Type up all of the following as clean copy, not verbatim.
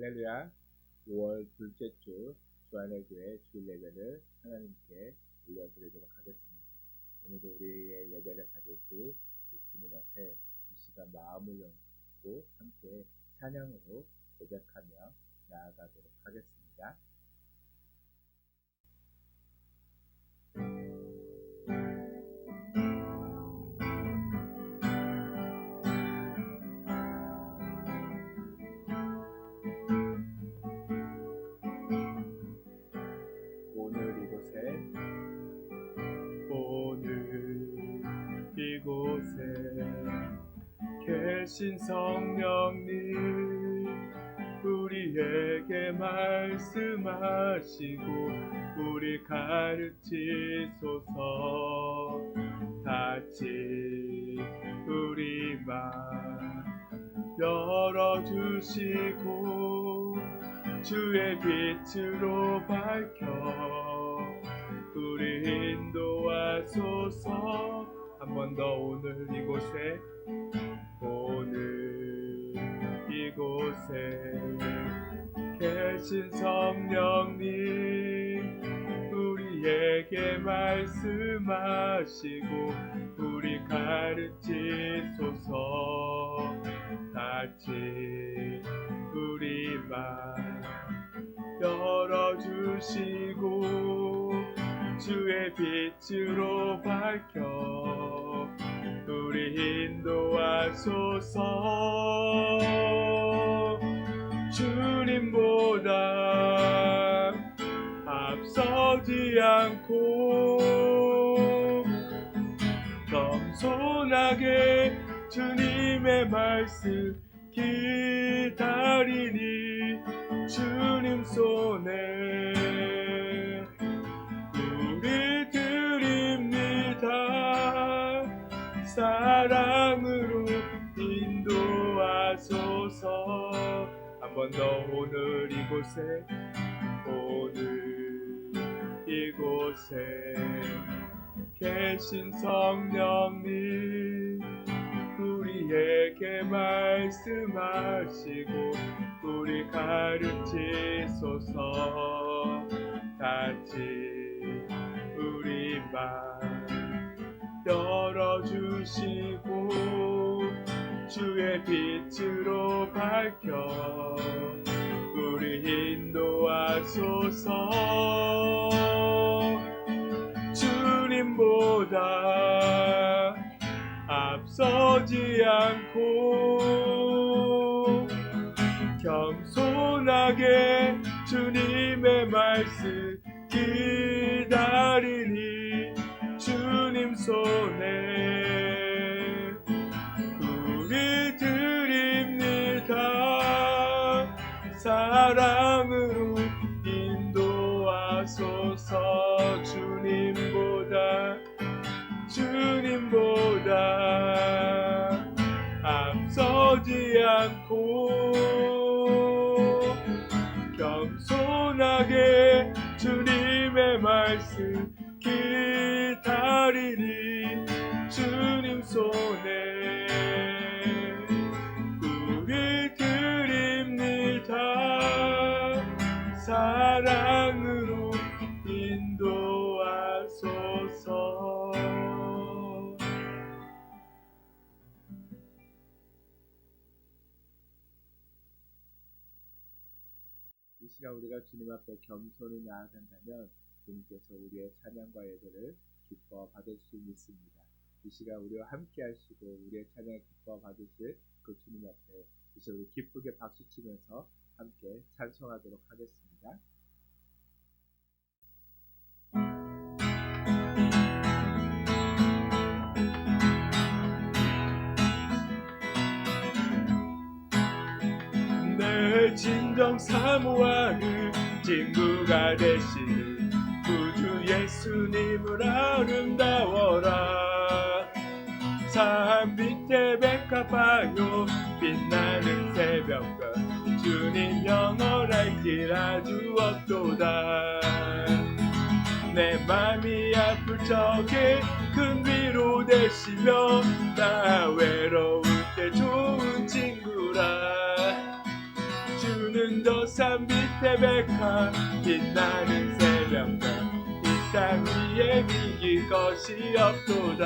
할렐루야. 5월 둘째 주 주안의 교회 주일 예배를 하나님께 올려드리도록 하겠습니다. 오늘도 우리의 예배를 받으실 주님 앞에 이 시간 마음을 열고 함께 찬양으로 고백하며 나아가도록 하겠습니다. 이곳에 계신 성령님 우리에게 말씀하시고 우리 가르치소서. 같이 우리 맘 열어주시고 주의 빛으로 밝혀 우리 인도하소서. 한 번 더 오늘 이곳에 계신 성령님 우리에게 말씀하시고 우리 가르치소서. 같이 우리 맘 열어주시고 주의 빛으로 밝혀 우리 인도하소서. 주님보다 앞서지 않고 겸손하게 주님의 말씀 기다리니 주님 손에 우리 드립니다. 사랑으로 인도하소서. 한 번 더 오늘 이곳에 계신 성령님 우리에게 말씀하시고 우리 가르치소서. 같이 우리 맘 열어주시고 주의 빛으로 밝혀 우리 인도하소서. 주님보다 앞서지 않고 겸손하게 주님의 말씀 기다리니 주님 손에 우리 드립니다. 사랑으로 인도하소서. 주님보다 앞서지 않고 겸손하게 주님의 말씀 기다리니 주님 손에 우리 드립니다. 사랑으로 인도하소서. 이 시간 우리가 주님 앞에 겸손히 나아간다면 주님께서 우리의 찬양과 예배를 기뻐 받을 수 있습니다. 이 시간 우리와 함께 하시고 우리의 찬양을 기뻐 받으실 그 주님 앞에 이제 우리 기쁘게 박수치면서 함께 찬송하도록 하겠습니다. 내 진정 사모하는 친구가 되시는 구주 예수님을 아름다워라. 산 밑에 백합하여 빛나는 새벽별 주님 영원할 길 아주 없도다. 내 맘이 아플 적에 큰 위로 되시며 나 외로울 때 좋은 친구라. 주는 주는 저 산 밑에 백화 빛나는 새벽별 이 땅 위에 비길 것이 없도다.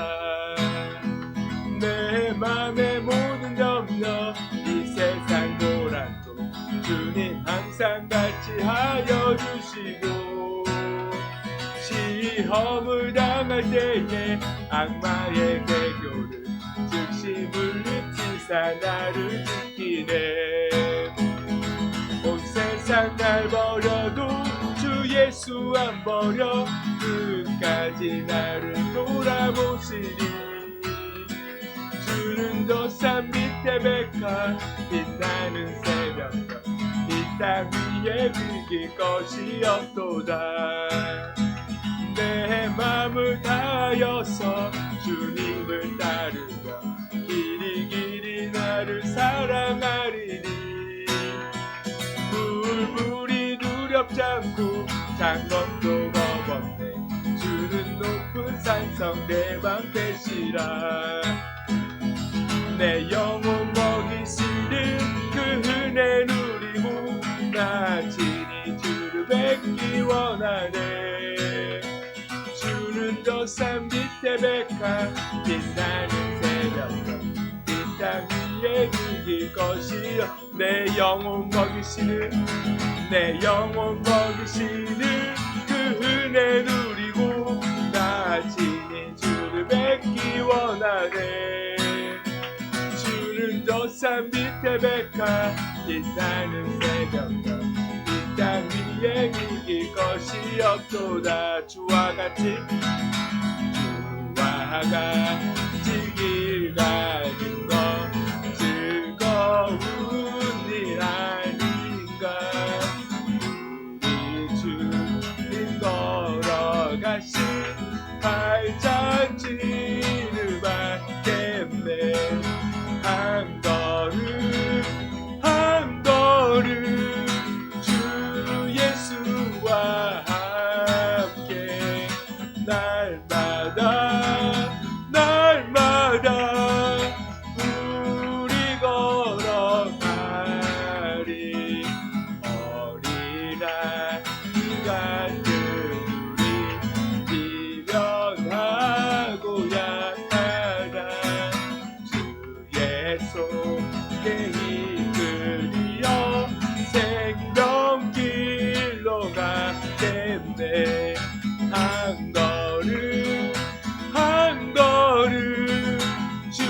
내 맘의 모든 염려 이 세상 고난도 주님 항상 같이 하여 주시고 시험을 당할 때에 악마의 대교를 즉시 물리치사 나를 지키네. 온 세상 날 버려도 주 예수 안 버려 끝까지 나를 돌아보시니 주는 저 산 밑에 백화 빛나는 새벽별 이 땅 위에 비길 것이 없도다. 내 맘을 다하여서 주님을 따르며 길이 길이 나를 사랑하리니 물불이 두렵지 않고 장검도 겁없네. 주는 높은 산성 내 방 되시라. 내 영혼 먹이시는 그 은혜 누리고 나 친히 주를 뵙기 원하네. 주는 저 산 밑에 백화 빛나는 새벽별 이 땅 위에 비길 것이여. 내 영혼 먹이시는 내 영혼 먹이시는 그 은혜 누리고 나 친히 주를 뵙기 원하네. 주는 저 산 밑에 백화 빛나는 새벽별 이 땅 위에 비길 것이 없도다. 주와 같이 길 가는 것 즐거운 일 아닌가. 우리 주님 걸어가신 발자취를 받겠네. 한 걸음 한 걸음 주 예수와 함께 날마다 우리 걸어가리. 어린아이 같은 우리 미련하고 약하나 주의 손에 이끌리어 생명길로 가겠네. 한 걸음 한 걸음 주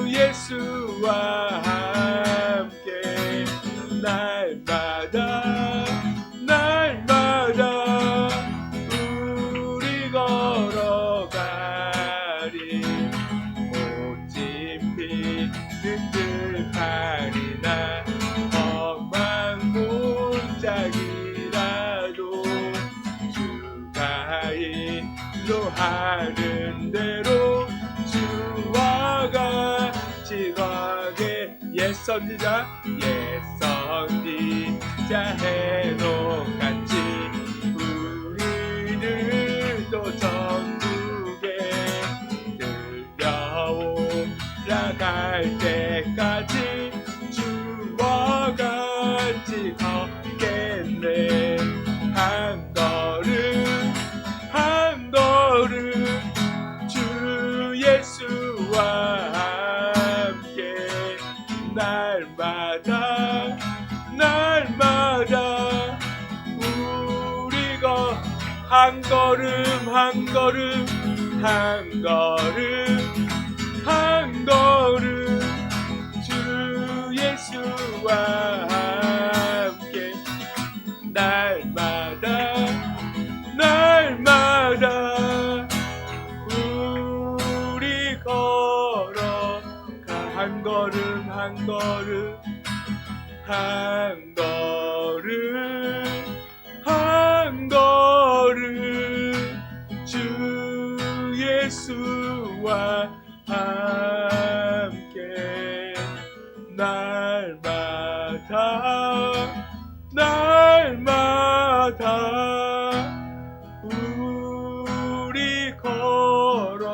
예수와 함께 날마다 우리 걸어가리. 꽃이 피는 들판이나 험한 골짜기라도 주가 인도하는 대로 주와 같이 가게. 옛 선지자 해독같이 우리들도 천국에 들려오라. 갈 때까지 주와 같이 걷겠네. 한 걸음 한 걸음 주 예수와 함께 날마다 우리가 한 걸음 한 걸음 한 걸음 한 걸음 주 예수와 함께 날마다 우리 걸어가. 한 걸음 한 걸음 한 걸음 한 걸음 주 예수와 함께 날마다 우리 걸어가리.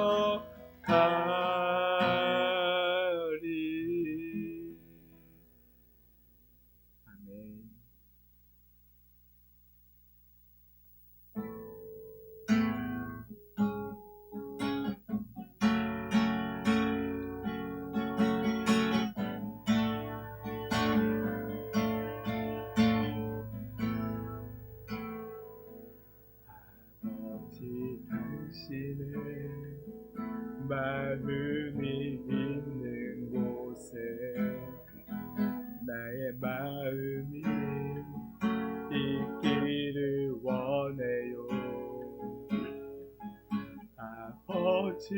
아멘. 아버지 당신의 마음이 있는 곳에 나의 마음이 있기를 원해요. 아버지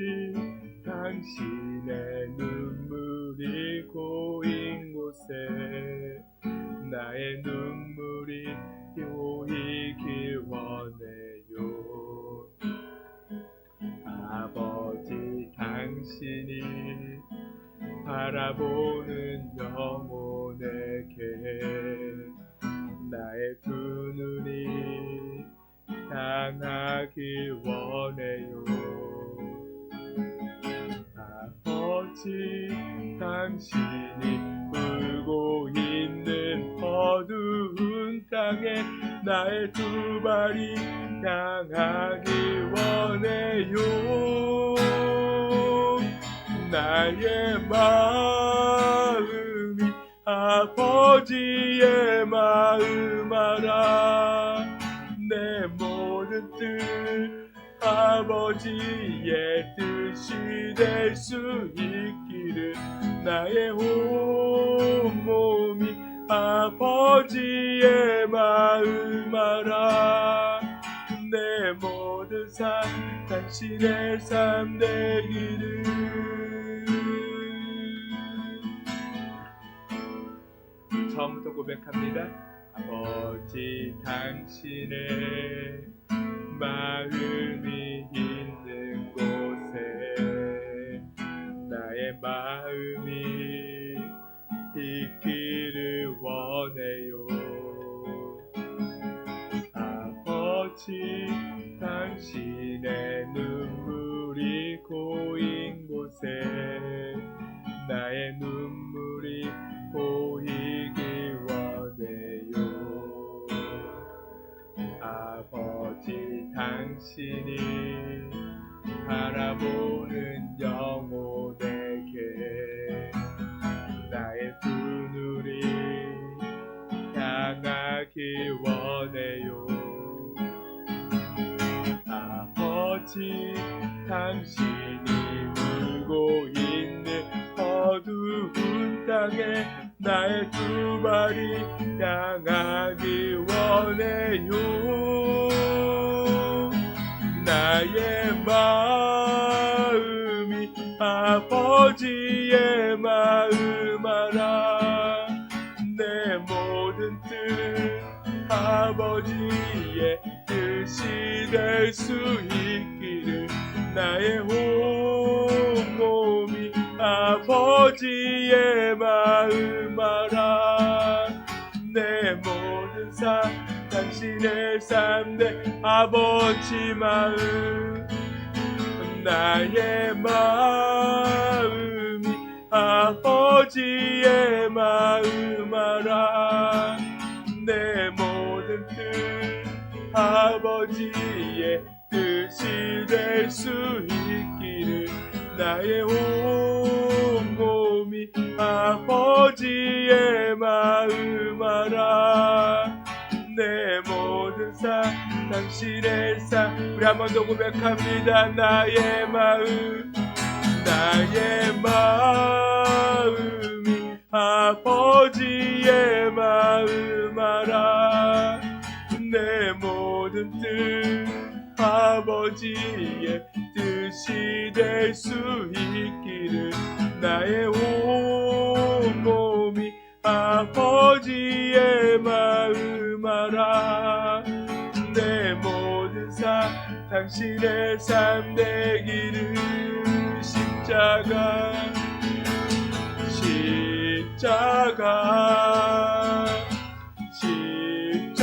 당신의 눈물이 고인 곳에 나의 눈물이 고이길 원해요. 아버지 당신이 바라보는 영혼에게 나의 두 눈이 향하길 원해요. 아버지 당신이 울고 있는 어두운 땅에 나의 두 발이 향하길 원해요. 나의 마음이 아버지의 마음 알아. 내 모든 뜻 아버지의 뜻이 될 수 있기를 나의 온 몸이 아버지의 마음 알아. 내 모든 삶 당신의 삶 되기를. 처음부터 고백합니다. 아버지 당신의 마음이 있는 곳에 나의 마음이 있기를 원해요. 아버지 당신의 눈물이 고인 곳에 나의 눈물이 고이길 원해요. 아버지 당신이 바라보는 영혼에게 나의 두 눈이 향하길 원해요. 아버지 당신이 울고 있는 어두운 땅에 나의 두 발이 향하길 원해요. 나의 마음이 아버지의 마음 알아. 내 모든 뜻 아버지의 뜻이 될 수 있기를 나의 온 몸이 아버지의 마음 알아. 내 모든 삶 당신의 삶 내 아버지 마음. 나의 마음이 아버지의 마음 알아. 내 모든 뜻 아버지의 뜻이 될 수 있기를 나의 온 몸이 아버지의 마음 알아. 내 모든 삶 당신의 삶. 우리 한 번 더 고백합니다. 나의 마음 마음이 아버지의 마음 알아. 내 모든 뜻 아버지의 뜻이 될 수 있기를 나의 온 몸이 아버지의 마음 알아. 내 모든 삶 당신의 삶 되기를.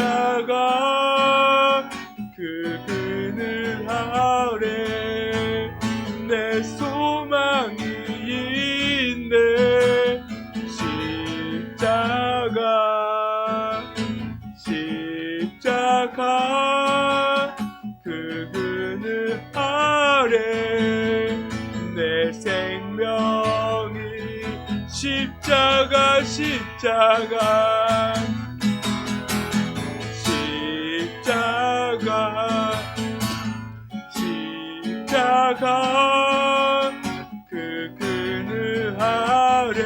십자가 그 그늘 아래 내 소망이 있네. 십자가 그 그늘 아래 내 생명이 십자가 십자가 그 그늘 아래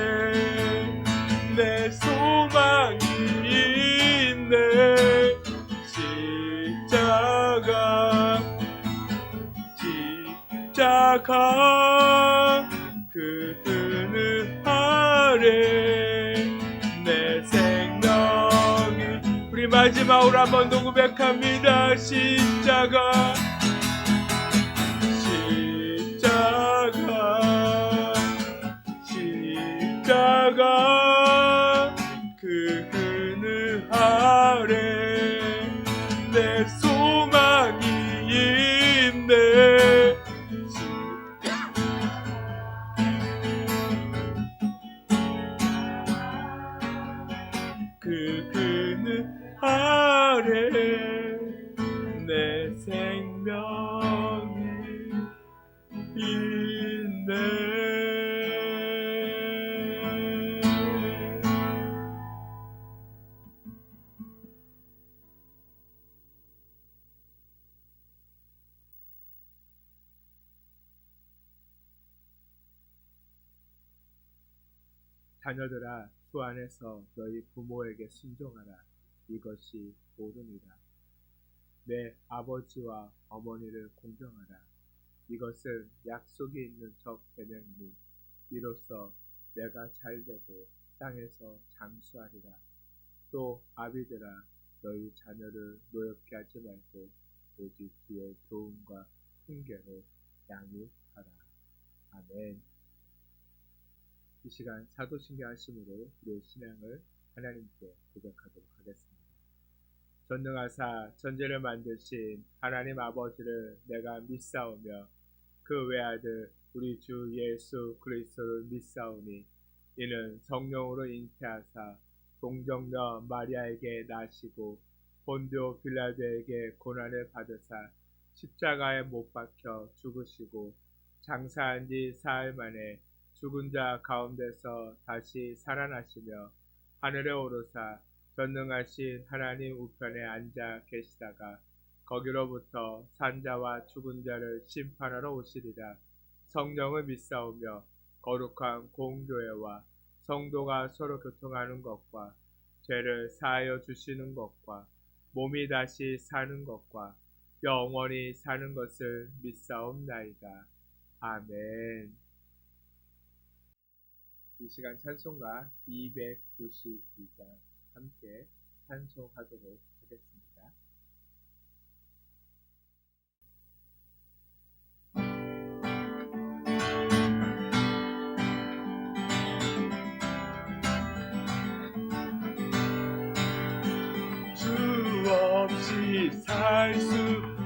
내 소망이 있네. 십자가 그 그늘 아래 내 생명이. 우리 마지막으로 한번 더 고백합니다. 십자가 십자가 그 그늘 아래 내 소망이 있네. 그 그늘 아래 내 생명이 있네. 자녀들아, 주 안에서 너희 부모에게 순종하라. 이것이 옳으니라. 내 아버지와 어머니를 공경하라. 이것은 약속이 있는 첫 계명이니 이로써 내가 잘되고 땅에서 장수하리라. 또 아비들아, 너희 자녀를 노엽게 하지 말고 오직 주의 교훈과 훈계로 양육하라. 아멘. 이 시간 사도신경 하심으로 우리의 신앙을 하나님께 고백하도록 하겠습니다. 전능하사 천지를 만드신 하나님 아버지를 내가 믿사오며 그 외아들 우리 주 예수 그리스도를 믿사오니 이는 성령으로 잉태하사 동정녀 마리아에게 나시고 본디오 빌라도에게 고난을 받으사 십자가에 못 박혀 죽으시고 장사한 지 사흘 만에 죽은 자 가운데서 다시 살아나시며 하늘에 오르사 전능하신 하나님 우편에 앉아 계시다가 거기로부터 산자와 죽은 자를 심판하러 오시리라. 성령을 믿사오며 거룩한 공교회와 성도가 서로 교통하는 것과 죄를 사하여 주시는 것과 몸이 다시 사는 것과 영원히 사는 것을 믿사옵나이다. 아멘. 이 시간 찬송가 292장 함께 찬송하도록 하겠습니다. 주 없이 살 수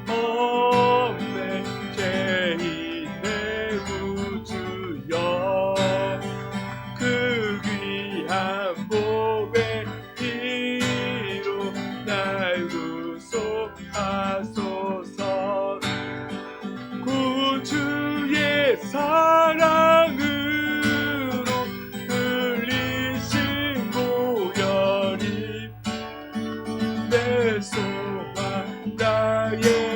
없네. 죄인의 구주여 그 귀한 몸의 피로 날 구속하소서. 구주의 사랑으로 흘리신 보혈이 내 소망 나의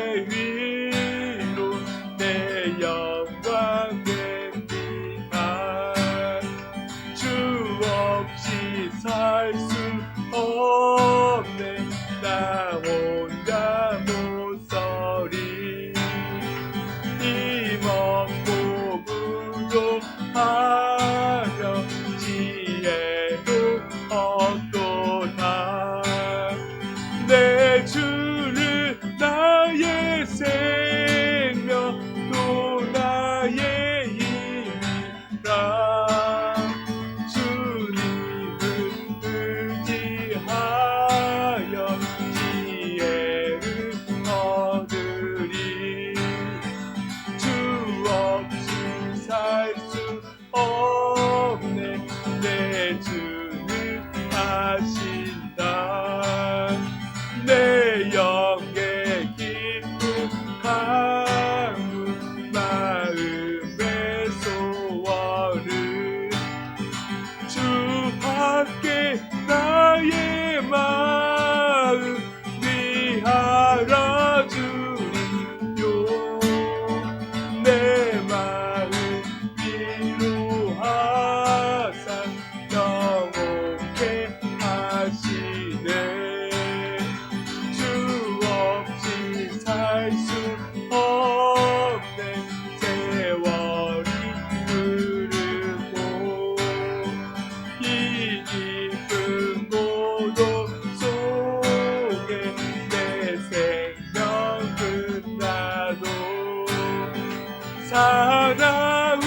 사나운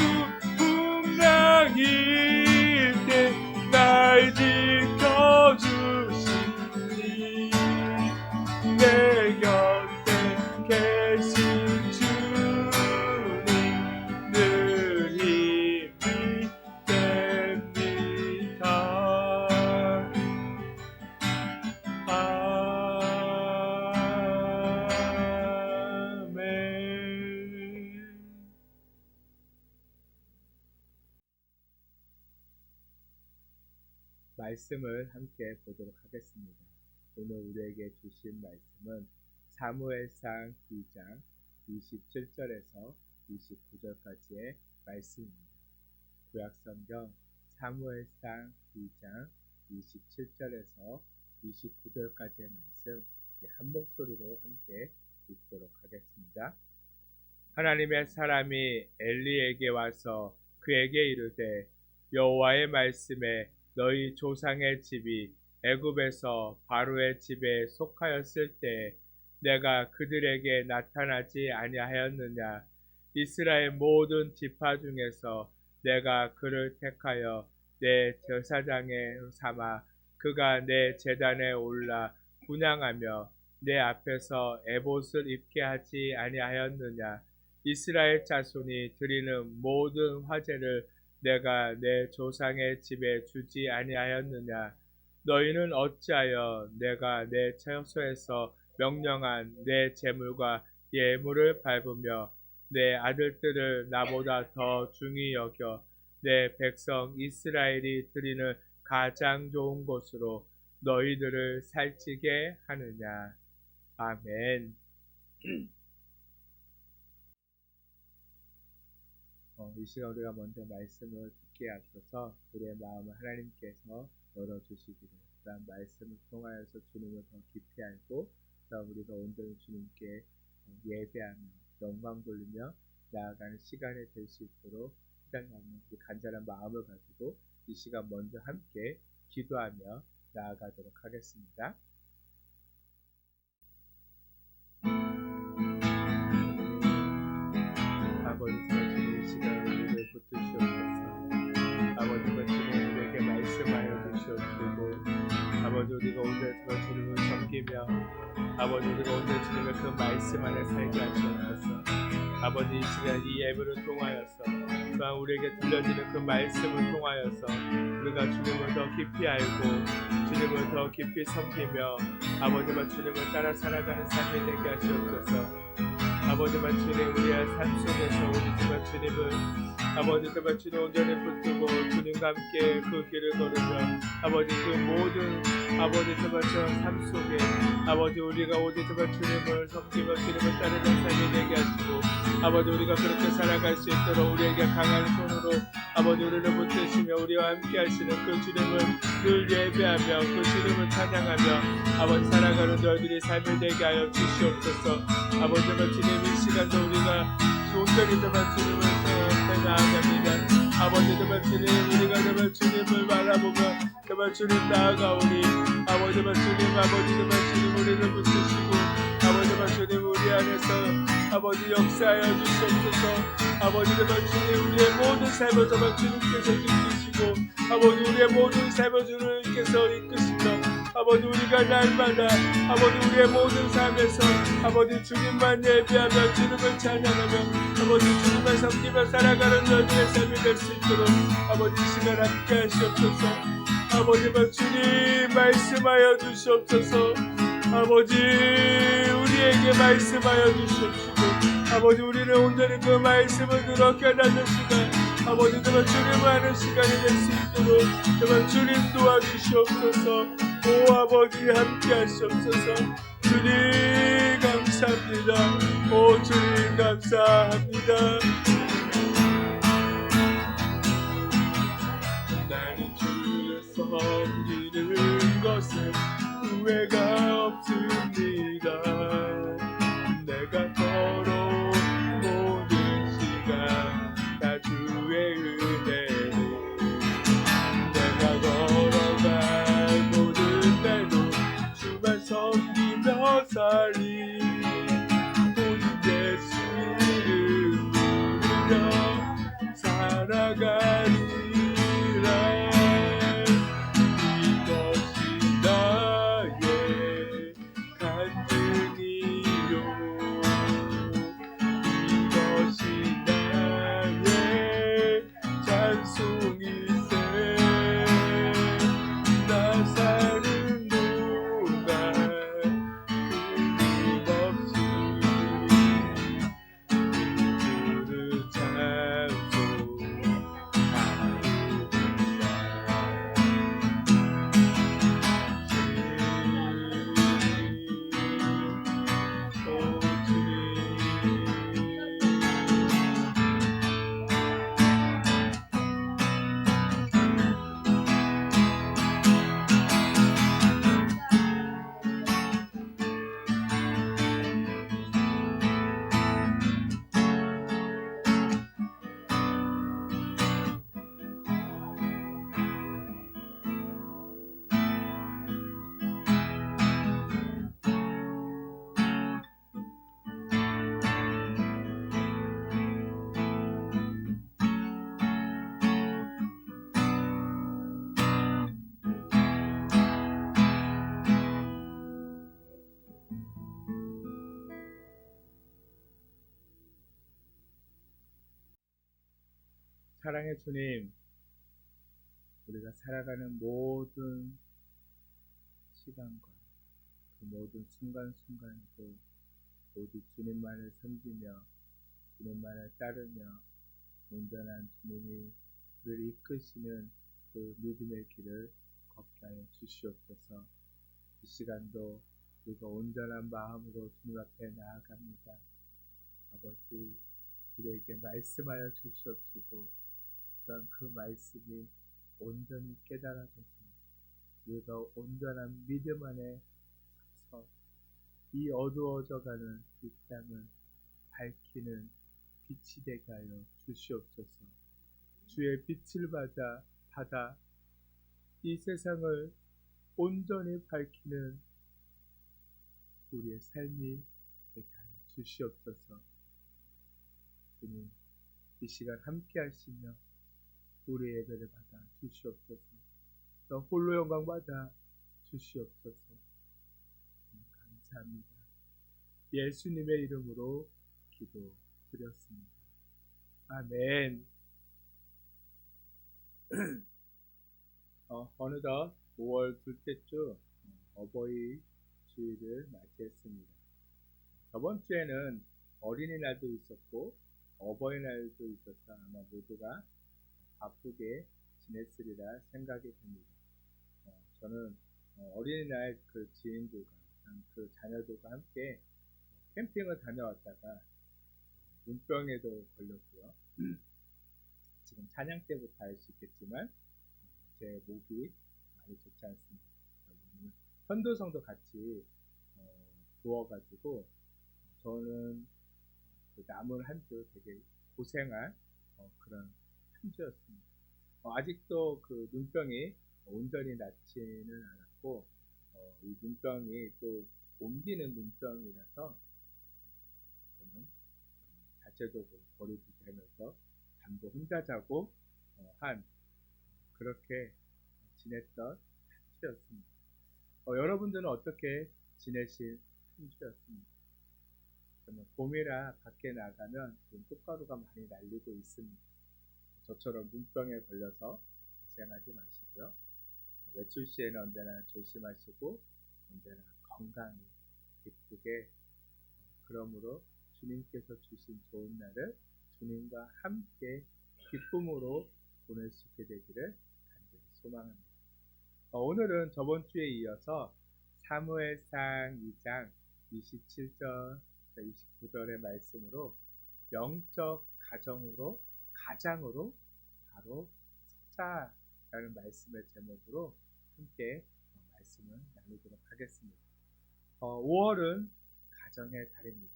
풍랑일 때 날 지켜주시니 내 곁에 계신 주님 늘 힘이 됩니다. 아멘. 말씀을 함께 보도록 하겠습니다. 오늘 우리에게 주신 말씀은 사무엘상 2장 27절에서 29절까지의 말씀입니다. 구약성경 사무엘상 2장 27절에서 29절까지의 말씀 한 목소리로 함께 읽도록 하겠습니다. 하나님의 사람이 엘리에게 와서 그에게 이르되 여호와의 말씀에 너희 조상의 집이 애굽에서 바로의 집에 속하였을 때 내가 그들에게 나타나지 아니하였느냐. 이스라엘 모든 지파 중에서 내가 그를 택하여 내 제사장에 삼아 그가 내 제단에 올라 분향하며 내 앞에서 에봇을 입게 하지 아니하였느냐. 이스라엘 자손이 드리는 모든 화제를 내가 내 조상의 집에 주지 아니하였느냐. 너희는 어찌하여 내가 내 처소에서 명령한 내 제물과 예물을 밟으며 내 아들들을 나보다 더 중히 여겨 내 백성 이스라엘이 드리는 가장 좋은 곳으로 너희들을 살찌게 하느냐. 아멘. 이 시간 우리가 먼저 말씀을 듣기에 앞서서 우리의 마음을 하나님께서 열어주시기를, 그다음 말씀을 통하여서 주님을 더 깊이 알고 그다음 우리가 온전히 주님께 예배하며 영광 돌리며 나아가는 시간이 될 수 있도록 시작하는 간절한 마음을 가지고 이 시간 먼저 함께 기도하며 나아가도록 하겠습니다. 아버지 주님, 이 시간 우리를 붙드시옵소서. 아버지가 주님 우리에게 말씀하여 주시옵시고, 아버지 우리가 오늘 주님을 섬기며 아버지 우리가 오늘 주님의 그 말씀 안에 살게 하시옵소서. 아버지 이 시간 이 예배를 통하여서 또한 우리에게 들려지는 그 말씀을 통하여서 우리가 주님을 더 깊이 알고 주님을 더 깊이 섬기며 아버지와 주님을 따라 살아가는 삶이 되게 하시옵소서. 아버지만 주님 우리의 삶 속에서 우리 정말 주님을 아버지 정말 주님 온전히 붙들고 주님과 함께 그 길을 걸으며 아버지 그 모든 아버지 정말 삶 속에 아버지 우리가 오직 정말 주님을 섬기며 주님을 따르는 삶이 되게 하시고 아버지 우리가 그렇게 살아갈 수 있도록 우리에게 강한 손으로 아버지 우리를 붙드시며 우리와 함께 하시는 그 주님을 늘 예배하며 그 주님을 찬양하며 아버지 살아가는 너희들이 삶이 되게 하여 주시옵소서. 아버지 정말 주님 이 시간도 우리가 온전히 정말 주님을 나아갑니다. 아버지 정말 주님 우리가 정말 주님을 바라보며 정말 주님 나아가오니 아버지 정말 주님 아버지 정말 주님 우리를 붙드시고 아버지 정말 주님 우리 안에서 아버지 역사하여 주시옵소서. 아버지 정말 주님 우리의 모든 삶을 정말 주님께서 지키시고 아버지 우리의 모든 삶을 주님께서 이끄시며 아버지 우리가 날마다 아버지 우리의 모든 삶에서 아버지 주님만 예배하며 주님을 찬양하며 아버지 주님을 섬기며 살아가는 너희들의 삶이 될 수 있도록 아버지 이 시간 함께 하시옵소서. 아버지만 주님 말씀하여 주시옵소서. 아버지 우리에게 말씀하여 주시옵시고 아버지 우리는 온전히 그 말씀을 들어 깨닫는 시간 아버지 정말 주님을 아는 시간이 될 수 있도록 정말 주님 도와주시옵소서. 오 아버지 함께 하시옵소서. 주님 감사합니다. 오 주님 감사합니다. 나는 주를 섬기는 것은 후회가 없습니다. 내가 걸어온 모든 시간 다 주의 은혜로 내가 걸어갈 모든 날도 주만 섬기며 살리 오직 예수 이름으로 사랑의 주님, 우리가 살아가는 모든 시간과 그 모든 순간순간에도 오직 주님만을 섬기며 주님만을 따르며 온전한 주님이 우리를 이끄시는 그 믿음의 길을 걷게 하여 주시옵소서. 이 시간도 우리가 온전한 마음으로 주님 앞에 나아갑니다. 아버지, 우리에게 말씀하여 주시옵시고 또한 그 말씀이 온전히 깨달아져서 우리가 온전한 믿음 안에 서서 이 어두워져가는 이 땅을 밝히는 빛이 되게 하여 주시옵소서. 주의 빛을 받아 이 세상을 온전히 밝히는 우리의 삶이 되게 하여 주시옵소서. 주님, 이 시간 함께 하시며 우리의 예배를 받아 주시옵소서. 또 홀로 영광 받아 주시옵소서. 감사합니다. 예수님의 이름으로 기도드렸습니다. 아멘. 어느덧 5월 둘째 주 어버이 주일을 맞이했습니다. 저번 주에는 어린이날도 있었고 어버이날도 있어서 아마 모두가 바쁘게 지냈으리라 생각이 됩니다. 저는 어린이날 그 지인들과 그 자녀들과 함께 캠핑을 다녀왔다가 눈병에도 걸렸고요. 지금 찬양 때부터 알 수 있겠지만 제 목이 많이 좋지 않습니다. 현도성도 같이 부어가지고 저는 그 남은 한 주 되게 고생한 그런 한 주였습니다. 아직도 그 눈병이 온전히 낫지는 않았고 이 눈병이 또 옮기는 눈병이라서 저는 자체적으로 거리두기 하면서 잠도 혼자 자고 한 그렇게 지냈던 한 주였습니다. 여러분들은 어떻게 지내신 한 주였습니까? 정말 봄이라 밖에 나가면 지금 꽃가루가 많이 날리고 있습니다. 저처럼 눈병에 걸려서 고생하지 마시고요. 외출 시에는 언제나 조심하시고 언제나 건강히 기쁘게 그러므로 주님께서 주신 좋은 날을 주님과 함께 기쁨으로 보낼 수 있게 되기를 간절히 소망합니다. 오늘은 저번 주에 이어서 사무엘상 2장 27절 29절의 말씀으로 영적 가장으로 바로 서자라는 말씀의 제목으로 함께 말씀을 나누도록 하겠습니다. 5월은 가정의 달입니다.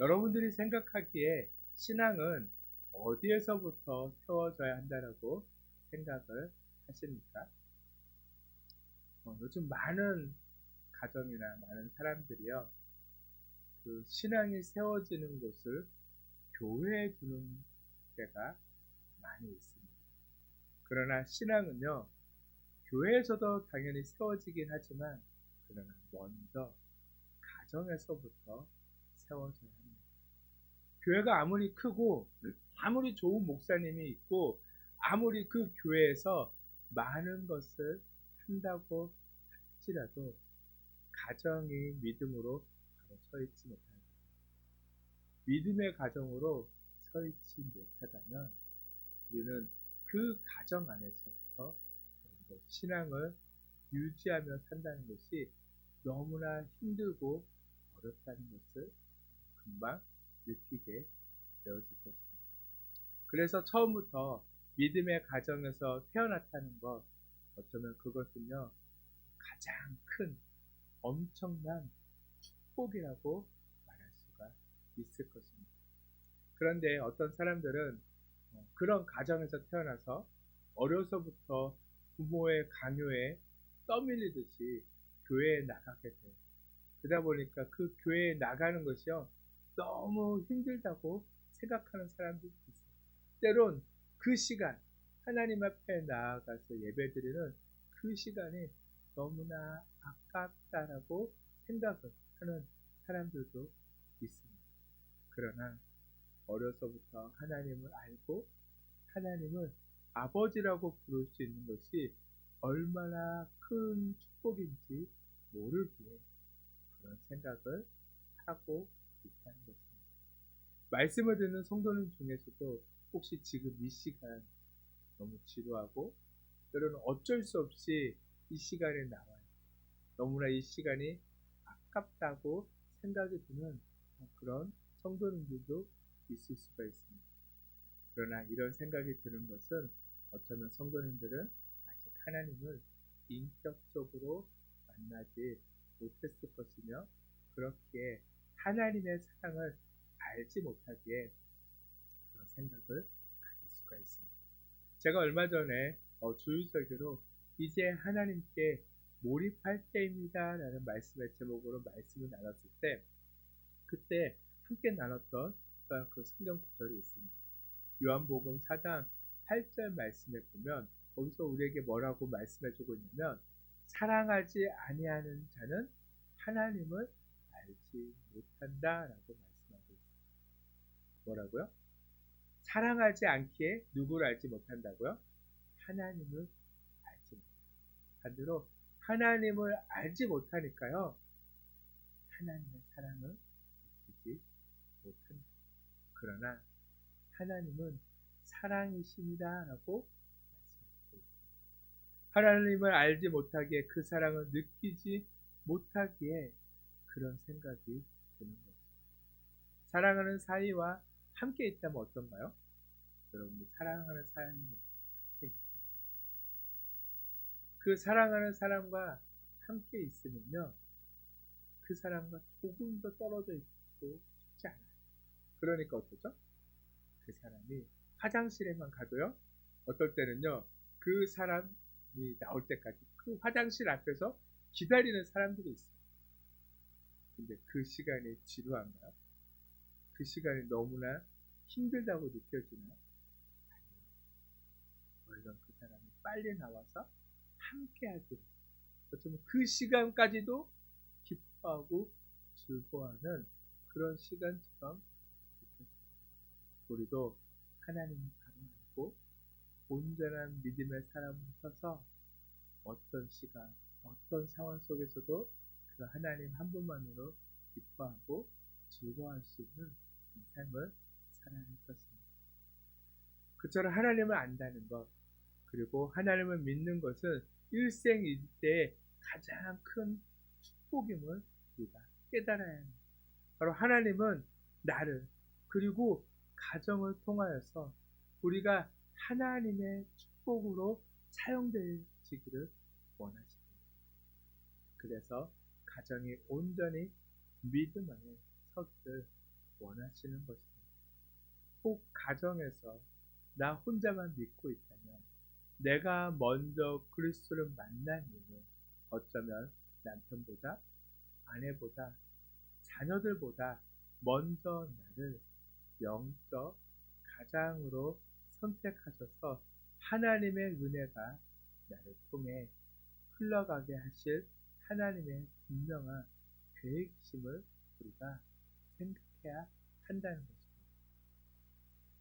여러분들이 생각하기에 신앙은 어디에서부터 세워져야 한다라고 생각을 하십니까? 요즘 많은 가정이나 많은 사람들이요, 그 신앙이 세워지는 곳을 교회에 두는 때가 많이 있습니다. 그러나 신앙은요, 교회에서도 당연히 세워지긴 하지만 그러나 먼저 가정에서부터 세워져야 합니다. 교회가 아무리 크고 아무리 좋은 목사님이 있고 아무리 그 교회에서 많은 것을 한다고 할지라도 가정이 믿음으로 바로 서 있지 못하다. 믿음의 가정으로 서 있지 못하다면 우리는 그 가정 안에서부터 신앙을 유지하며 산다는 것이 너무나 힘들고 어렵다는 것을 금방 느끼게 되어질 것입니다. 그래서 처음부터 믿음의 가정에서 태어났다는 것, 어쩌면 그것은요 가장 큰 엄청난 축복이라고 말할 수가 있을 것입니다. 그런데 어떤 사람들은 그런 가정에서 태어나서 어려서부터 부모의 강요에 떠밀리듯이 교회에 나가게 돼요. 그러다 보니까 그 교회에 나가는 것이요 너무 힘들다고 생각하는 사람들이 있어요. 때론 그 시간 하나님 앞에 나아가서 예배드리는 그 시간이 너무나 아깝다라고 생각을 하는 사람들도 있습니다. 그러나 어려서부터 하나님을 알고 하나님을 아버지라고 부를 수 있는 것이 얼마나 큰 축복인지 모르기에 그런 생각을 하고 있다는 것입니다. 말씀을 듣는 성도님 중에서도 혹시 지금 이 시간 너무 지루하고 때로는 어쩔 수 없이 이 시간에 나와요. 너무나 이 시간이 아깝다고 생각이 드는 그런 성도님들도 있을 수가 있습니다. 그러나 이런 생각이 드는 것은 어쩌면 성도님들은 아직 하나님을 인격적으로 만나지 못했을 것이며 그렇기에 하나님의 사랑을 알지 못하기에 그런 생각을 가질 수가 있습니다. 제가 얼마 전에 주일설교로 이제 하나님께 몰입할 때입니다 라는 말씀의 제목으로 말씀을 나눴을 때 그때 함께 나눴던 그 성경 구절이 있습니다. 요한복음 4장 8절 말씀에 보면 거기서 우리에게 뭐라고 말씀해주고 있냐면 사랑하지 아니하는 자는 하나님을 알지 못한다 라고 말씀하고 있습니다. 뭐라고요? 사랑하지 않기에 누구를 알지 못한다고요? 하나님을 알지 못한다. 반대로 하나님을 알지 못하니까요 하나님의 사랑을 느끼지 못한다. 그러나 하나님은 사랑이십니다 라고 말씀하시고 있습니다. 하나님을 알지 못하기에 그 사랑을 느끼지 못하기에 그런 생각이 드는 것입니다. 사랑하는 사이와 함께 있다면 어떤가요? 여러분들 사랑하는 사이와 함께 있다면 그 사랑하는 사람과 함께 있으면요 그 사람과 조금 더 떨어져 있고 싶지 않아요. 그러니까 어떠죠? 그 사람이 화장실에만 가도요 어떨 때는요 그 사람이 나올 때까지 그 화장실 앞에서 기다리는 사람들이 있어요. 근데 그 시간이 지루한가요? 그 시간이 너무나 힘들다고 느껴지나요? 아니요. 얼른 그 사람이 빨리 나와서 함께 하기를 어쩌면 그 시간까지도 기뻐하고 즐거워하는 그런 시간처럼 느껴집니다. 우리도 하나님을 바로 알고 온전한 믿음의 사람으로 서서 어떤 시간, 어떤 상황 속에서도 그 하나님 한 분만으로 기뻐하고 즐거워할 수 있는 삶을 살아야 할 것입니다. 그처럼 하나님을 안다는 것, 그리고 하나님을 믿는 것은 일생일대의 가장 큰 축복임을 우리가 깨달아야 합니다. 바로 하나님은 나를 그리고 가정을 통하여서 우리가 하나님의 축복으로 사용되기를 원하십니다. 그래서 가정이 온전히 믿음 안에 서기를 원하시는 것입니다. 혹 가정에서 나 혼자만 믿고 있다면 내가 먼저 그리스도를 만난 이유는 어쩌면 남편보다 아내보다 자녀들보다 먼저 나를 영적 가장으로 선택하셔서 하나님의 은혜가 나를 통해 흘러가게 하실 하나님의 분명한 계획심을 우리가 생각해야 한다는 것입니다.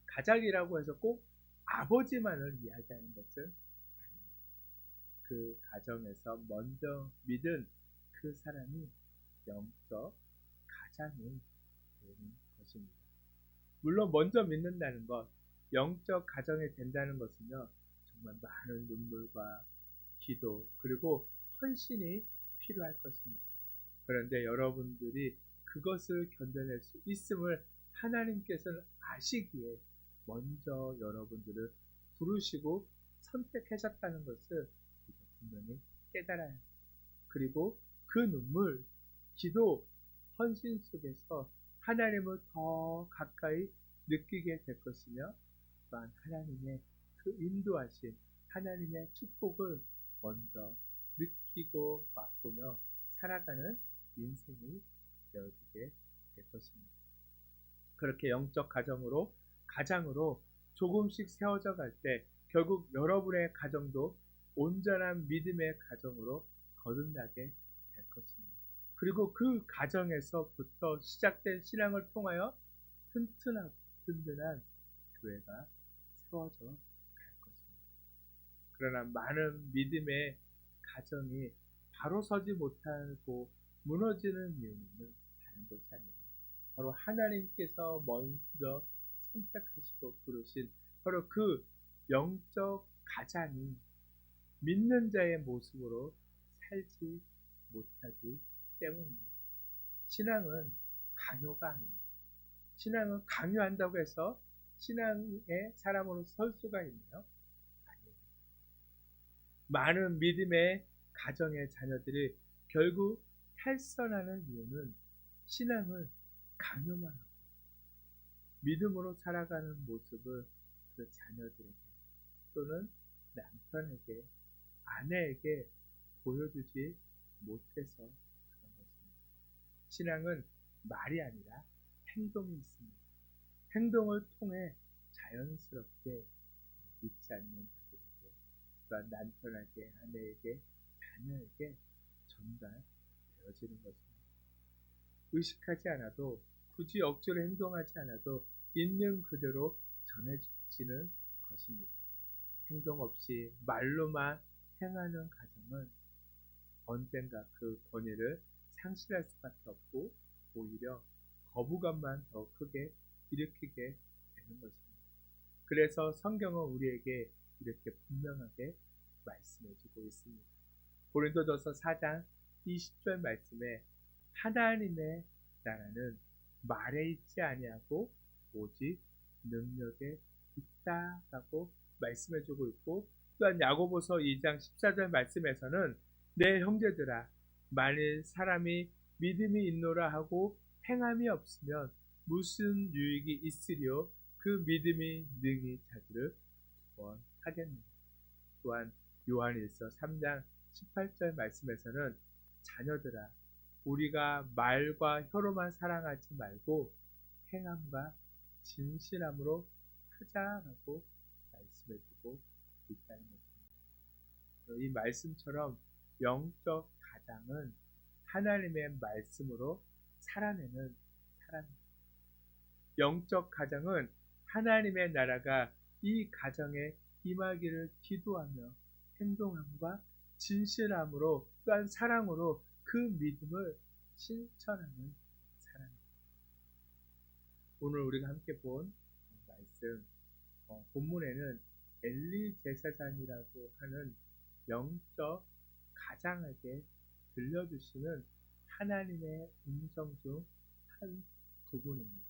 가장이라고 해서 꼭 아버지만을 이야기하는 것은 아닙니다. 그 가정에서 먼저 믿은 그 사람이 영적 가장이 되는 것입니다. 물론 먼저 믿는다는 것, 영적 가정이 된다는 것은요, 정말 많은 눈물과 기도, 그리고 헌신이 필요할 것입니다. 그런데 여러분들이 그것을 견뎌낼 수 있음을 하나님께서는 아시기에 먼저 여러분들을 부르시고 선택하셨다는 것을 우리가 분명히 깨달아야 합니다. 그리고 그 눈물, 기도, 헌신 속에서 하나님을 더 가까이 느끼게 될 것이며 또한 하나님의 그 인도하신 하나님의 축복을 먼저 느끼고 맛보며 살아가는 인생이 되어지게 될 것입니다. 그렇게 영적 가정으로 가장으로 조금씩 세워져 갈 때 결국 여러분의 가정도 온전한 믿음의 가정으로 거듭나게 될 것입니다. 그리고 그 가정에서부터 시작된 신앙을 통하여 튼튼하고 든든한 교회가 세워져 갈 것입니다. 그러나 많은 믿음의 가정이 바로 서지 못하고 무너지는 이유는요, 다른 것이 아니라 바로 하나님께서 먼저 선택하시고 부르신 바로 그 영적 가장이 믿는 자의 모습으로 살지 못하기 때문입니다. 신앙은 강요가 아닙니다. 신앙은 강요한다고 해서 신앙의 사람으로 설 수가 있나요? 아니에요. 많은 믿음의 가정의 자녀들이 결국 탈선하는 이유는 신앙을 강요만 하고 믿음으로 살아가는 모습을 그 자녀들에게 또는 남편에게 아내에게 보여주지 못해서 그런 것입니다. 신앙은 말이 아니라 행동이 있습니다. 행동을 통해 자연스럽게 믿지 않는 자들에게 또한 남편에게 아내에게 자녀에게 전달되어지는 것입니다. 의식하지 않아도 굳이 억지로 행동하지 않아도 있는 그대로 전해지는 것입니다. 행동 없이 말로만 행하는 가정은 언젠가 그 권위를 상실할 수밖에 없고 오히려 거부감만 더 크게 일으키게 되는 것입니다. 그래서 성경은 우리에게 이렇게 분명하게 말씀해주고 있습니다. 고린도전서 4장 20절 말씀에 하나님의 나라는 말에 있지 아니하고 오직 능력에 있다라고 말씀해주고 있고, 또한 야고보서 2장 14절 말씀에서는 내 형제들아 만일 사람이 믿음이 있노라 하고 행함이 없으면 무슨 유익이 있으리요 그 믿음이 능히 자기를 구원하겠느냐. 또한 요한일서 3장 18절 말씀에서는 자녀들아 우리가 말과 혀로만 사랑하지 말고 행함과 진실함으로 하자라고 말씀해주고 있다는 것입니다. 이 말씀처럼 영적 가장은 하나님의 말씀으로 살아내는 사람입니다. 영적 가정은 하나님의 나라가 이 가정에 임하기를 기도하며 행동함과 진실함으로 또한 사랑으로 그 믿음을 실천하는 사람입니다. 오늘 우리가 함께 본 말씀 본문에는 엘리 제사장이라고 하는 영적 가장에게 들려주시는 하나님의 음성 중 한 부분입니다.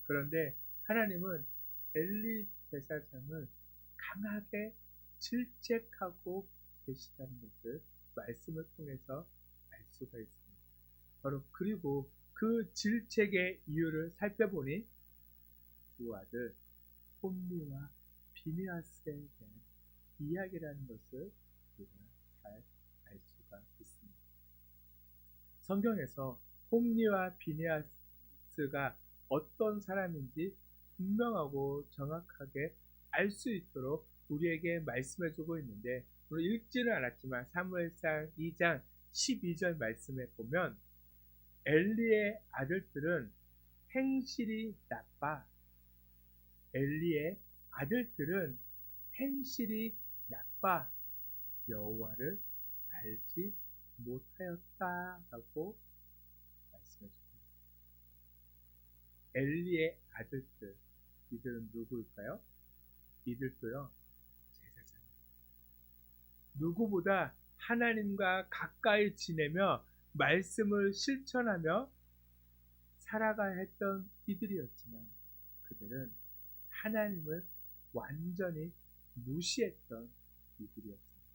그런데 하나님은 엘리 제사장을 강하게 질책하고 계시다는 것을 말씀을 통해서 알 수가 있습니다. 바로 그리고 그 질책의 이유를 살펴보니 두 아들 홈리와 비느하스에 대한 이야기라는 것을 우리가 잘 알 수가 있습니다. 성경에서 홈리와 비느하스가 어떤 사람인지 분명하고 정확하게 알 수 있도록 우리에게 말씀해주고 있는데, 우리 읽지는 않았지만 사무엘상 2장 12절 말씀에 보면 엘리의 아들들은 행실이 나빠. 엘리의 아들들은 행실이 나빠 여호와를 알지 못하였다라고 말씀해 줍니다. 엘리의 아들들, 이들은 누구일까요? 이들도요 제사장입니다. 누구보다 하나님과 가까이 지내며 말씀을 실천하며 살아가야 했던 이들이었지만 그들은 하나님을 완전히 무시했던 이들이었습니다.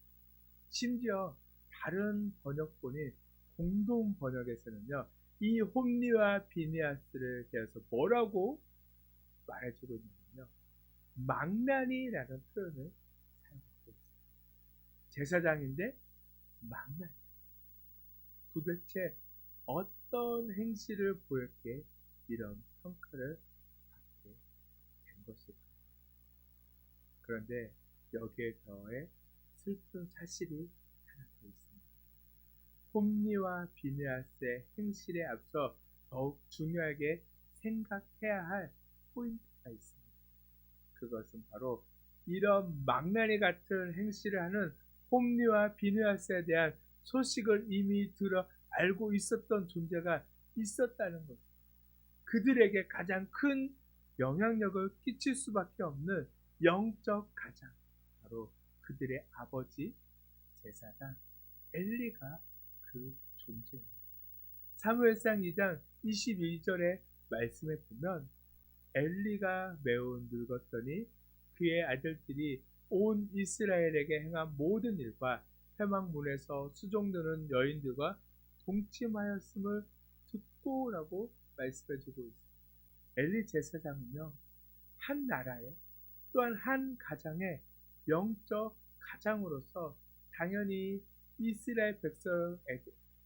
심지어 다른 번역본이 공동 번역에서는요 이 홈리와 비느하스를 대해서 뭐라고 말해주고 있냐면요 망나니라는 표현을 사용하고 있습니다. 제사장인데 망나니. 도대체 어떤 행실을 보였기에 이런 평가를 받게 된 것일까요? 그런데 여기에 더해 슬픈 사실이 하나 더 있습니다. 홈리와 비느하스의 행실에 앞서 더욱 중요하게 생각해야 할 포인트가 있습니다. 그것은 바로 이런 망나니 같은 행실을 하는 홈리와 비느하스에 대한 소식을 이미 들어 알고 있었던 존재가 있었다는 것. 그들에게 가장 큰 영향력을 끼칠 수밖에 없는 영적 가장, 바로 그들의 아버지 제사장 엘리가 그 존재입니다. 사무엘상 2장 22절의 말씀에 보면 엘리가 매우 늙었더니 그의 아들들이 온 이스라엘에게 행한 모든 일과 회막문에서 수종드는 여인들과 동침하였음을 듣고라고 말씀해주고 있습니다. 엘리 제사장은요, 한 나라의 또한 한 가정의 영적 가장으로서 당연히 이스라엘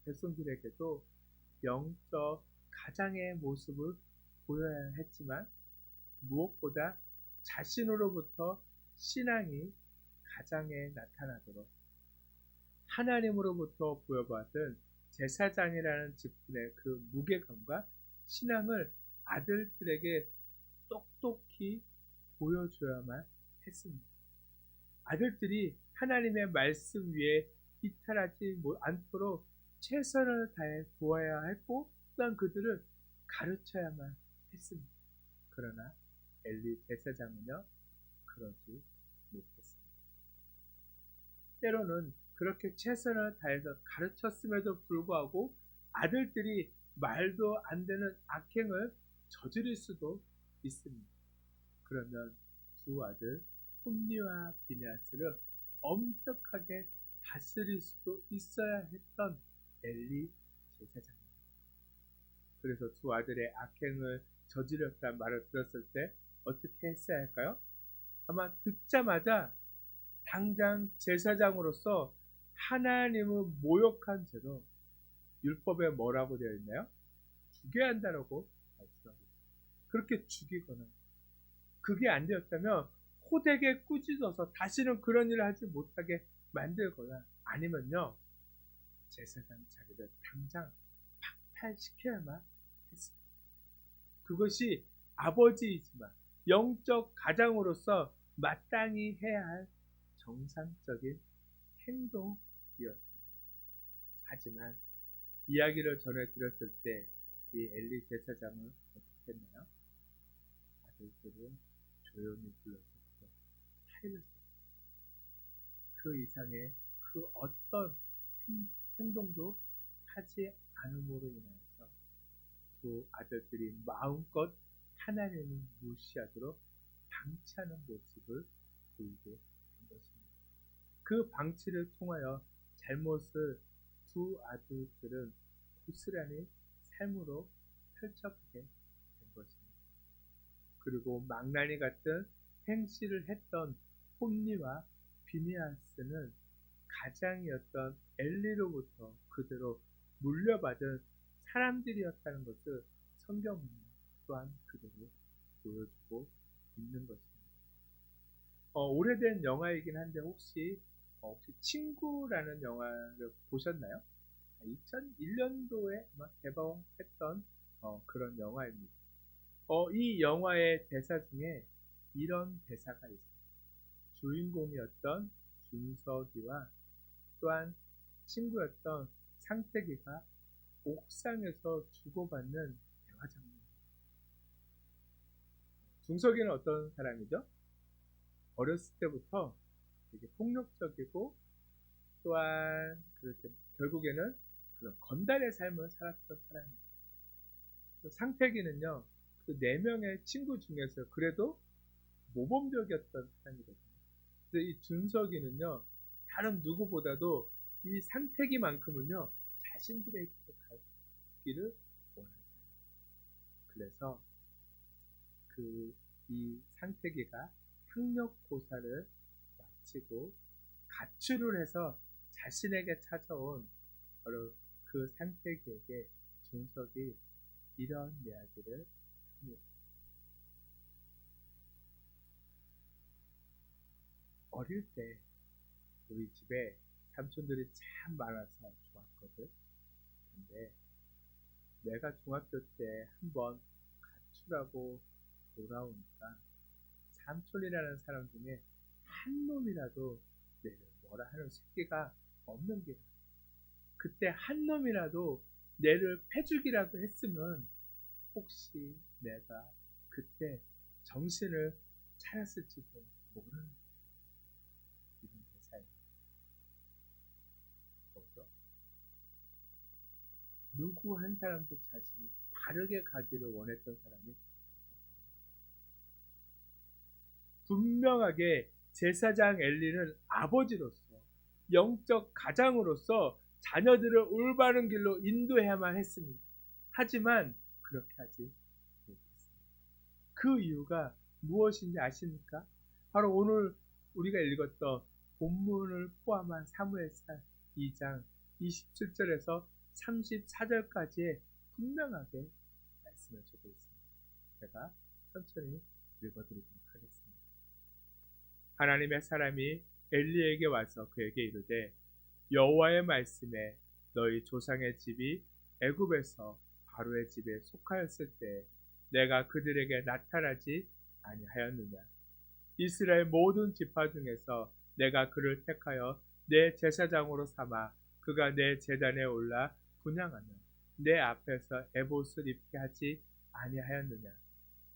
백성들에게도 영적 가장의 모습을 보여야 했지만 무엇보다 자신으로부터 신앙이 가장에 나타나도록 하나님으로부터 부여받은 제사장이라는 직분의 그 무게감과 신앙을 아들들에게 똑똑히 보여줘야만 했습니다. 아들들이 하나님의 말씀 위에 이탈하지 않도록 최선을 다해 보아야 했고 또한 그들을 가르쳐야만 했습니다. 그러나 엘리 제사장은요, 그러지 못했습니다. 때로는 그렇게 최선을 다해서 가르쳤음에도 불구하고 아들들이 말도 안 되는 악행을 저지를 수도 있습니다. 그러면 두 아들 홈리와 비느하스를 엄격하게 다스릴 수도 있어야 했던 엘리 제사장입니다. 그래서 두 아들의 악행을 저지렀다는 말을 들었을 때 어떻게 했어야 할까요? 아마 듣자마자 당장 제사장으로서 하나님을 모욕한 죄로 율법에 뭐라고 되어 있나요? 죽여야 한다라고 말씀하고 있습니다. 그렇게 죽이거나 그게 안 되었다면 호되게 꾸짖어서 다시는 그런 일을 하지 못하게 만들거나 아니면요 제사장 자리를 당장 박탈시켜야만 했습니다. 그것이 아버지이지만 영적 가장으로서 마땅히 해야 할 정상적인 행동이었습니다. 하지만 이야기를 전해드렸을 때 이 엘리 제사장은 어떻게 했나요? 아들들을 조용히 불러서 타일렀습니다. 그 이상의 그 어떤 행동도 하지 않음으로 인하여서 두 아들들이 마음껏 하나님을 무시하도록 방치하는 모습을 보이게 된 것입니다. 그 방치를 통하여 잘못을 두 아들들은 고스란히 삶으로 펼쳐가게 된 것입니다. 그리고 망나니 같은 행실을 했던 홈리와 비느하스는 가장이었던 엘리로부터 그대로 물려받은 사람들이었다는 것을 성경은 또한 그대로 보여주고 있는 것입니다. 오래된 영화이긴 한데 혹시 친구라는 영화를 보셨나요? 2001년도에 개봉했던 그런 영화입니다. 이 영화의 대사 중에 이런 대사가 있어요. 주인공이었던 준석이와 또한 친구였던 상태기가 옥상에서 주고받는 대화 장면입니다. 준석이는 어떤 사람이죠? 어렸을 때부터 되게 폭력적이고 또한 그렇게 결국에는 그런 건달의 삶을 살았던 사람입니다. 상태기는요, 그 4명의 친구 중에서 그래도 모범적이었던 사람이거든요. 그래서 이 준석이는요, 다른 누구보다도 이 상태기만큼은요, 자신들의 길을 가기를 원하지 않았어요. 그래서 이 상태기가 학력고사를 마치고 가출을 해서 자신에게 찾아온 바로 그 상태기에게 준석이 이런 이야기를 합니다. 어릴 때 우리 집에 삼촌들이 참 많아서 좋았거든. 근데 내가 중학교 때 한번 가출하고 돌아오니까 삼촌이라는 사람 중에 한 놈이라도 내를 뭐라 하는 새끼가 없는 게라. 그때 한 놈이라도 내를 패죽이라도 했으면 혹시 내가 그때 정신을 차렸을지도 모르는 이런 대사입니다. 뭐죠? 누구 한 사람도 자신이 바르게 가기를 원했던 사람이 없었다. 분명하게 제사장 엘리는 아버지로서 영적 가장으로서 자녀들을 올바른 길로 인도해야만 했습니다. 하지만 그렇게 하지 못했습니다. 그 이유가 무엇인지 아십니까? 바로 오늘 우리가 읽었던 본문을 포함한 사무엘상 2장 27절에서 34절까지에 분명하게 말씀을 주고 있습니다. 제가 천천히 읽어드리도록 하겠습니다. 하나님의 사람이 엘리에게 와서 그에게 이르되 여호와의 말씀에 너희 조상의 집이 애굽에서 바로의 집에 속하였을 때 내가 그들에게 나타나지 아니하였느냐. 이스라엘 모든 지파 중에서 내가 그를 택하여 내 제사장으로 삼아 그가 내 제단에 올라 분향하며 내 앞에서 에봇을 입게 하지 아니하였느냐.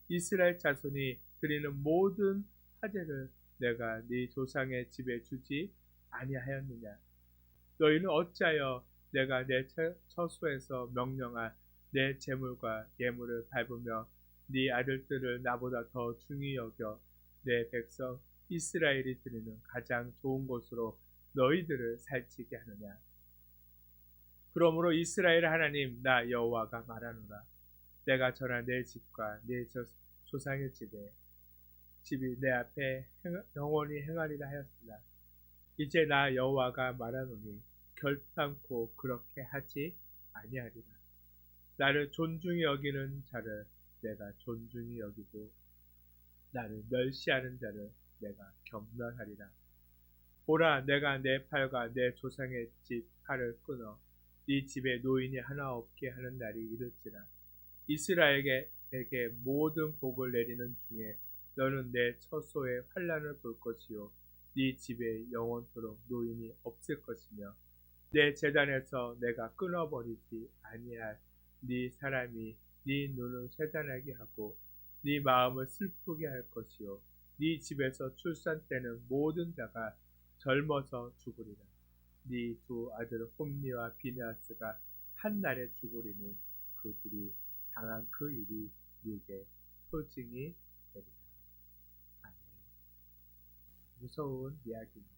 이스라엘 자손이 드리는 모든 화제를 내가 네 조상의 집에 주지 아니하였느냐. 너희는 어찌하여 내가 내 처소에서 명령한 내 재물과 예물을 밟으며 네 아들들을 나보다 더 중히 여겨 내 백성 이스라엘이 드리는 가장 좋은 곳으로 너희들을 살찌게 하느냐. 그러므로 이스라엘 하나님 나 여호와가 말하노라. 내가 전한 내 집과 내 조상의 집이 내 앞에 영원히 행하리라 하였으나 이제 나 여호와가 말하노니 결단코 그렇게 하지 아니하리라. 나를 존중히 여기는 자를 내가 존중히 여기고 나를 멸시하는 자를 내가 경멸하리라. 보라, 내가 내 팔과 내 조상의 집 팔을 끊어 네 집에 노인이 하나 없게 하는 날이 이를지라. 이스라엘에게 모든 복을 내리는 중에 너는 내 처소에 환난을 볼 것이요 네 집에 영원토록 노인이 없을 것이며 내 제단에서 내가 끊어버리지 아니할 네 사람이 네 눈을 쇠잔하게 하고 네 마음을 슬프게 할 것이요 네 집에서 출산 때는 모든 자가 젊어서 죽으리라. 네 두 아들 홈니와 비느하스가 한 날에 죽으리니 그 둘이 당한 그 일이 네게 표징이 되리라. 아멘. 무서운 이야기입니다.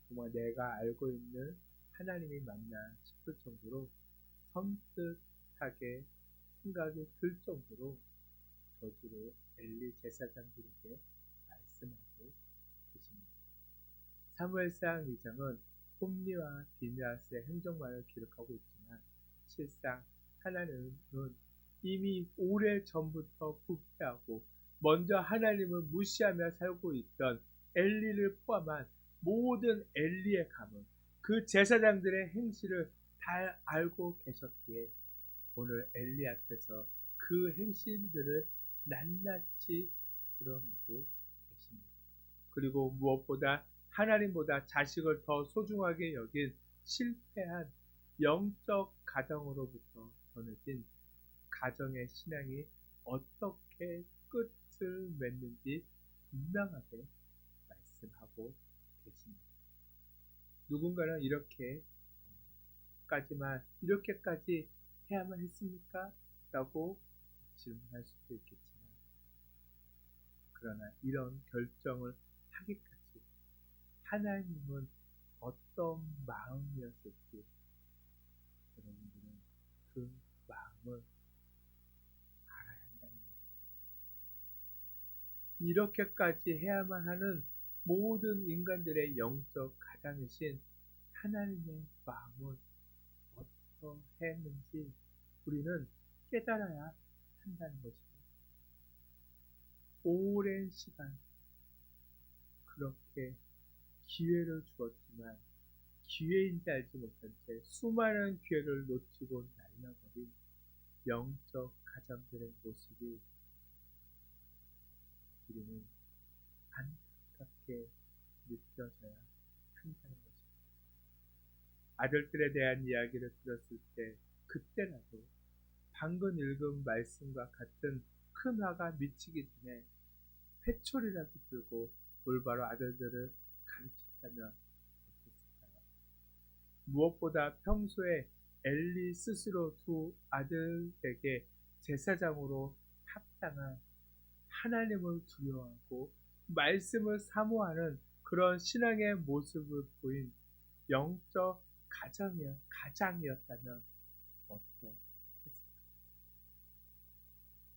정말 내가 알고 있는 하나님이 맞나 싶을 정도로 섬뜩하게 생각이 들 정도로 저주를 엘리 제사장들에게 말씀하고 계십니다. 사무엘상 2장은 홈리와 비느하스의 행적만을 기록하고 있지만 실상 하나님은 이미 오래 전부터 부패하고 먼저 하나님을 무시하며 살고 있던 엘리를 포함한 모든 엘리의 가문, 그 제사장들의 행실을 다 알고 계셨기에 오늘 엘리 앞에서 그 행실들을 낱낱이 드러내고 계십니다. 그리고 무엇보다 하나님보다 자식을 더 소중하게 여긴 실패한 영적 가정으로부터 전해진 가정의 신앙이 어떻게 끝을 맺는지 분명하게 말씀하고 계십니다. 누군가는 이렇게까지 해야만 했습니까? 라고 질문할 수도 있겠지만 그러나 이런 결정을 하기까지 하나님은 어떤 마음이었을지 여러분들은 그 마음을 알아야 한다는 것입니다. 이렇게까지 해야만 하는 모든 인간들의 영적 가장이신 하나님의 마음을 어떠했는지 우리는 깨달아야 한다는 것입니다. 오랜 시간 그렇게 기회를 주었지만 기회인지 알지 못한 채 수많은 기회를 놓치고 날려버린 영적 가장들의 모습이 우리는 안타깝게 느껴져야 한다는 것입니다. 아들들에 대한 이야기를 들었을 때 그때라도 방금 읽은 말씀과 같은 큰 화가 미치기 전에 회초리라도 들고 올바로 아들들을 가르쳤다면 어땠을까요? 무엇보다 평소에 엘리 스스로 두 아들에게 제사장으로 합당한 하나님을 두려워하고 말씀을 사모하는 그런 신앙의 모습을 보인 영적 가장이었다면 어떠했을까요?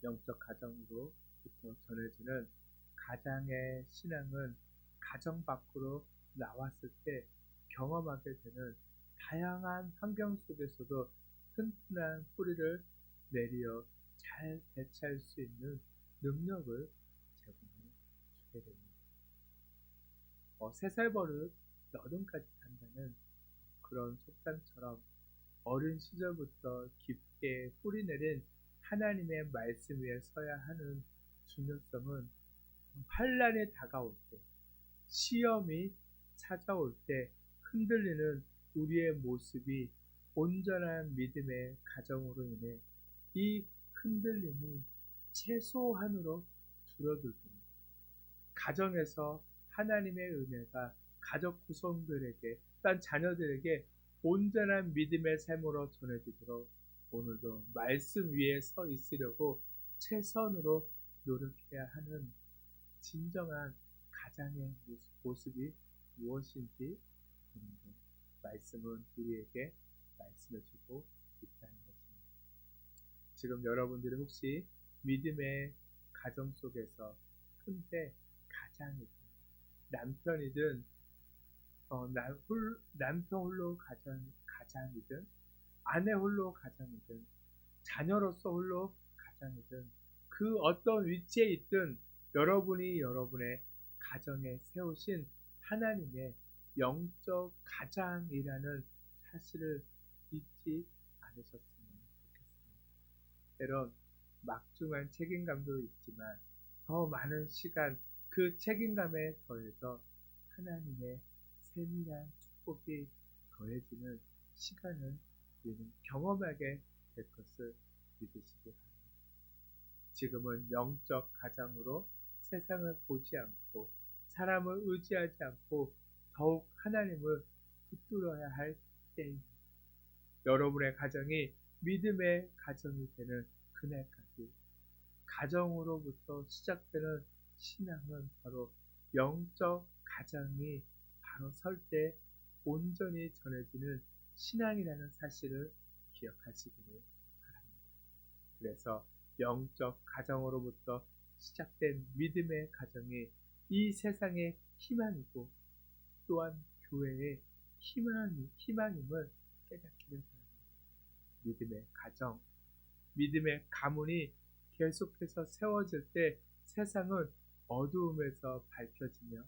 영적 가정으로부터 전해지는 가장의 신앙은 가정 밖으로 나왔을 때 경험하게 되는 다양한 환경 속에서도 튼튼한 뿌리를 내리어 잘 대처할 수 있는 능력을 제공해 주게 됩니다. 3살 버릇 여든까지 간다는 그런 속담처럼 어린 시절부터 깊게 뿌리내린 하나님의 말씀 위에 서야 하는 중요성은 환란이 다가올 때, 시험이 찾아올 때 흔들리는 우리의 모습이 온전한 믿음의 가정으로 인해 이 흔들림이 최소한으로 줄어들도록 가정에서 하나님의 은혜가 가족 구성들에게 또한 자녀들에게 온전한 믿음의 삶으로 전해지도록 오늘도 말씀 위에 서 있으려고 최선으로 노력해야 하는 진정한 가장의 모습이 무엇인지 오늘도 말씀은 우리에게 말씀해주고 있다는 것입니다. 지금 여러분들이 혹시 믿음의 가정 속에서 현재 가장이든 남편이든 남편 홀로 가장이든 아내 홀로 가장이든 자녀로서 홀로 가장이든 그 어떤 위치에 있든 여러분이 여러분의 가정에 세우신 하나님의 영적 가장이라는 사실을 잊지 않으셨으면 좋겠습니다. 때론 막중한 책임감도 있지만 더 많은 시간 그 책임감에 더해서 하나님의 세밀한 축복이 더해지는 시간을 우리는 경험하게 될 것을 믿으시기 바랍니다. 지금은 영적 가장으로 세상을 보지 않고 사람을 의지하지 않고 더욱 하나님을 붙들어야 할 때입니다. 여러분의 가정이 믿음의 가정이 되는 그날까지 가정으로부터 시작되는 신앙은 바로 영적 가정이 바로 설 때 온전히 전해지는 신앙이라는 사실을 기억하시기를 바랍니다. 그래서 영적 가정으로부터 시작된 믿음의 가정이 이 세상의 희망이고 또한 교회의 희망임을 깨닫기를 바랍니다. 믿음의 가정, 믿음의 가문이 계속해서 세워질 때 세상은 어두움에서 밝혀지며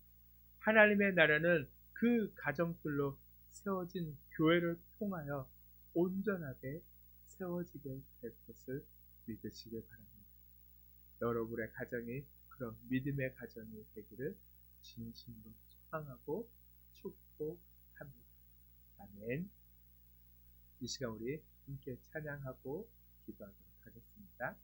하나님의 나라는 그 가정들로 세워진 교회를 통하여 온전하게 세워지게 될 것을 믿으시길 바랍니다. 여러분의 가정이 그런 믿음의 가정이 되기를 진심으로 소망하고 축복합니다. 아멘. 이 시간 우리 함께 찬양하고 기도하도록 하겠습니다.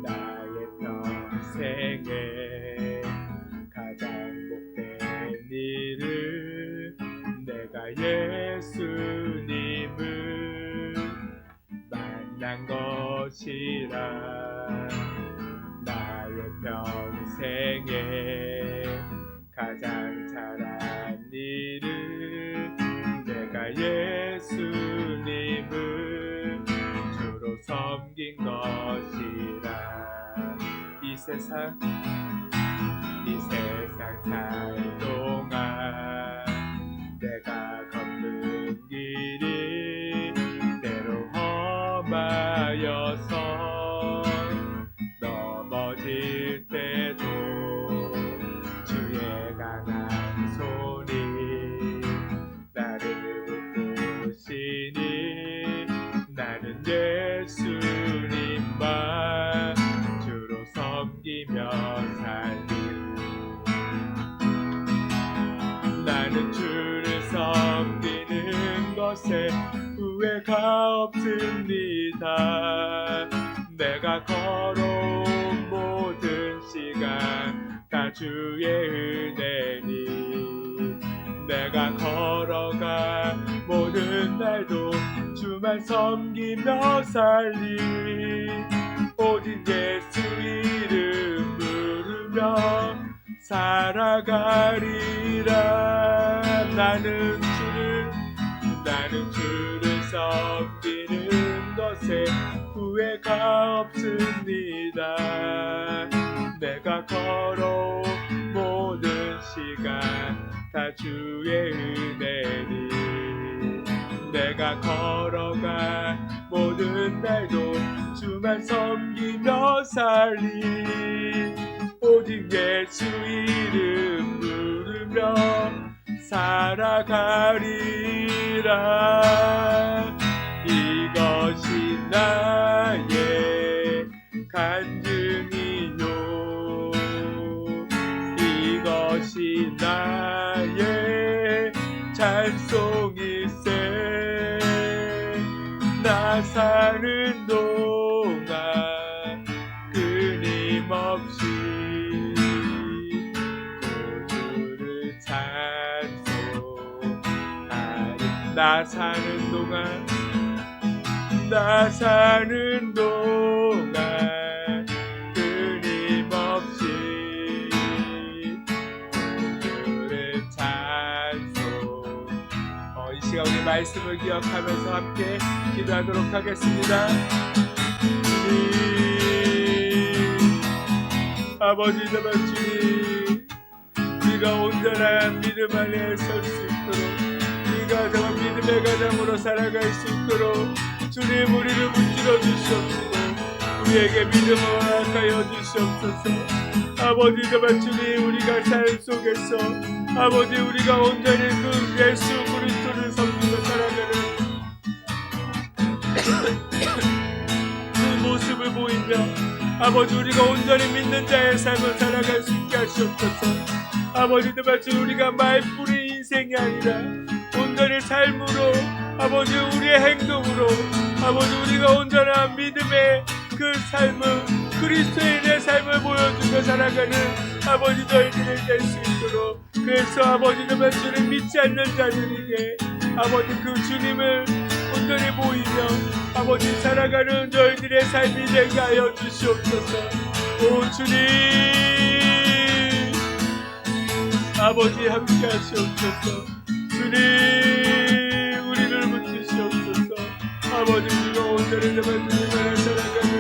나의 평생에 가장 복된 일을 내가 예수님을 만난 것이라. 나의 평생에 가장 잘한 일을 내가 예수님을 주로 섬긴 것이라. 이 세상 살 동안 내가 걷는 길이 때로 험하여서 쓰러질 때도 주의 강한 손이 나를 붙드시니 나는 예수님만 주로 섬기며 살리오. 나는 주를 섬기는 것에 후회가 없습니다. 내가 걸어온 모든 시간 다 주의 은혜니 내가 걸어간 모든 날도 주만 섬기며 살리 오직 예수 이름 부르며 살아가리라. 나는 주를 섬기는 것에 후회가 없습니다. 내가 걸어온 모든 시간 다 주의 은혜니 내가 걸어간 모든 날도 주만 섬기며 살리 오직 예수 이름 부르며 살아가리라. 이것이 나의 간증이요 이것이 나의 찬송일세. 나 사는 동안 끊임없이 주를 찬송하리. 나 사는 동안 끊임없이 주를 찬송. 이 시간 우리 말씀을 기억하면서 함께 기도하도록 하겠습니다. 아버지 정말 주님 우리가 온전한 믿음 안에 설 수 있도록 우리가 정말 믿음의 가정으로 살아갈 수 있도록 주님 우리를 문질러 주시옵시고 우리에게 믿음을 허락하여 주시옵소서. 아버지 정말 주님 우리가 삶 속에서 아버지 우리가 온전히 그 예수 그리스도를 섬기며 살아가는 그 모습을 보이며 아버지 우리가 온전히 믿는 자의 삶을 살아갈 수 있게 하시옵소서. 아버지 정말 우리가 말뿐의 인생이 아니라 온전히 삶으로 아버지 우리의 행동으로 아버지 우리가 온전한 믿음의 그 삶을 그리스도인의 삶을 보여주며 살아가는 아버지 저희들을 될 수 있도록 그래서 아버지 정말 주를 믿지 않는 자들에게 아버지 그 주님을 온전히 보이며 아버지 살아가는 저희들의 삶이 되게 하여 주시옵소서. 오 주님 아버지 함께 하시옵소서. 주님 우리를 붙드시옵소서. 아버지 우리가 온전히 정말 주님 안에 살아가는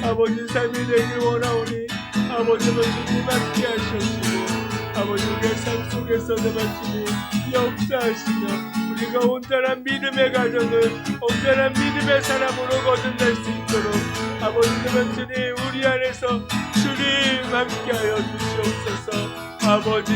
아버지 삶이 되길 원하오니 아버지 정말 주님 함께 하시옵시고 아버지 우리의 삶 속에서 정말 주님 역사하시며 우리가 온전한 믿음의 가정을 온전한 믿음의 사람으로 거듭날 수 있도록 아버지 정말 주님 우리 안에서 주님 함께하여 주시옵소서. 아버지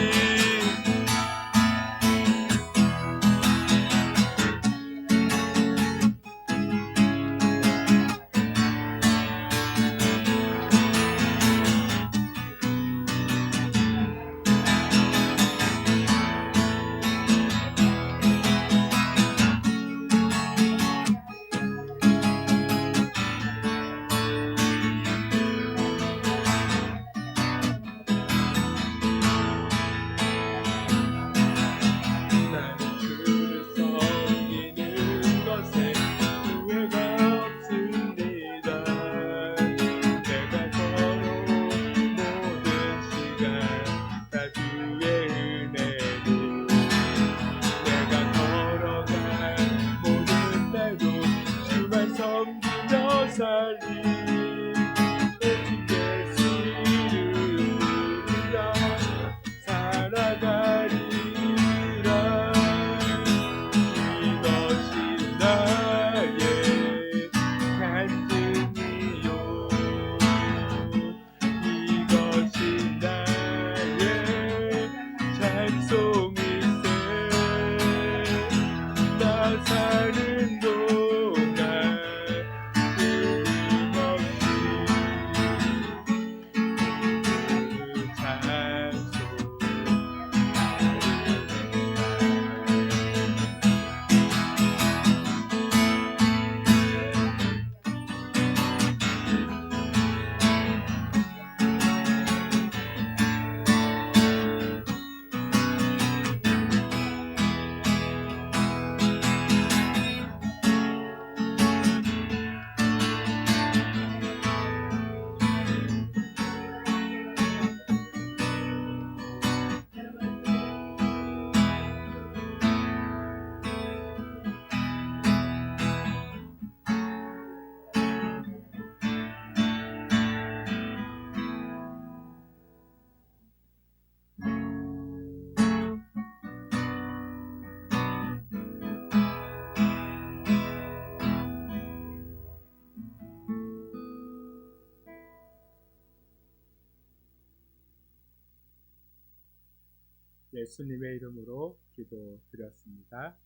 예수님의 이름으로 기도드렸습니다.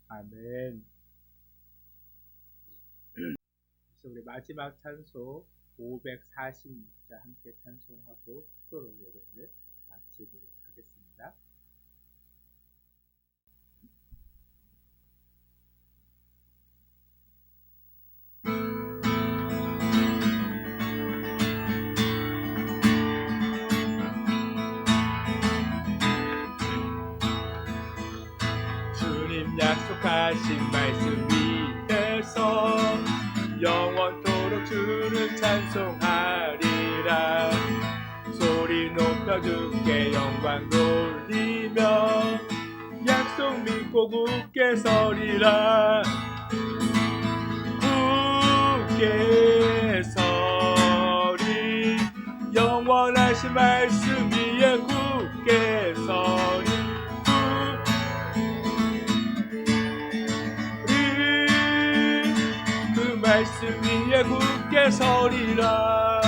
아멘. 우리 마지막 찬송 546자 함께 찬송하고 축도로 예배를 마치도록 하겠습니다. 주님 약속하신 말씀 위에서 영원토록 주를 찬송하리라. 소리 높여 주께 영광 돌리며 약속 믿고 굳게 서리라. 굳게 서리 영원하신 말씀 위에 굳게 서리. 말씀 위에 굳게 서리라.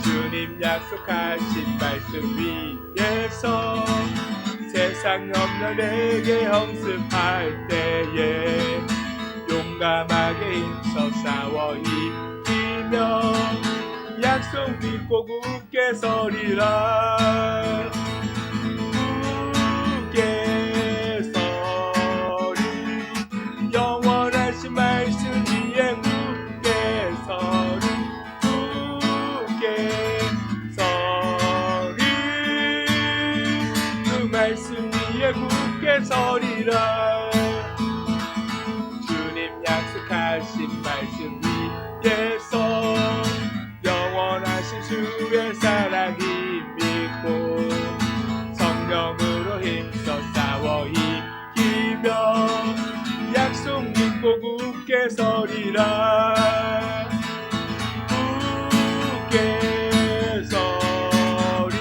주님 약속하신 말씀 위에서 세상 염려내게 형습할 때에 용감하게 힘써 싸워 이기며 약속 믿고 굳게 서리라. 굳게 서리 영원하신 말씀 위에 굳게 서리. 굳게 서리 그 말씀 위에 굳게 서리라. 주님 약속하신 말씀 위에서 영원하신 주의 사랑 힘입고 성령으로 힘써 싸워 이기며 약속 믿고 굳게 서리라. 굳게 서리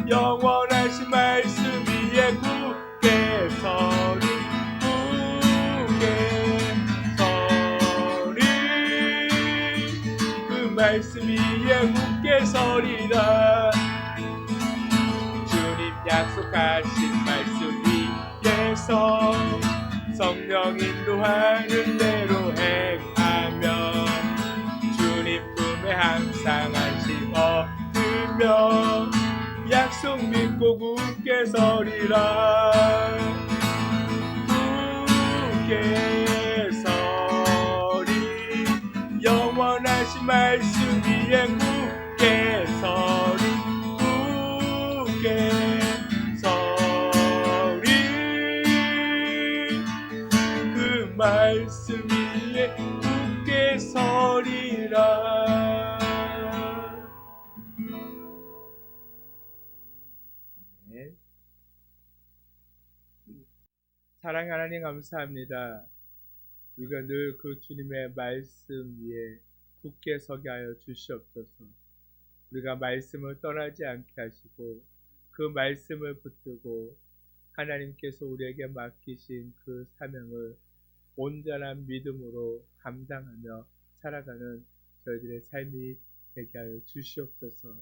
영원하신 말씀 위에 굳게 서리. 굳게 서리 그 말씀 위에 굳게 서리라. 주님 약속하신 말씀 위에서 성령 인도하는 대로 행하며 주님 품에 항상 안식 얻으며 약속 믿고 굳게 서리라. 굳게 서리 영원하신 말씀 위에 굳게 서리. 굳게 서리 그 말씀 위에 굳게 서리라. 아멘. 사랑하는 하나님 감사합니다. 우리가 늘 그 주님의 말씀 위에 굳게 서게 하여 주시옵소서. 우리가 말씀을 떠나지 않게 하시고 그 말씀을 붙들고 하나님께서 우리에게 맡기신 그 사명을 온전한 믿음으로 감당하며 살아가는 저희들의 삶이 되게 하여 주시옵소서.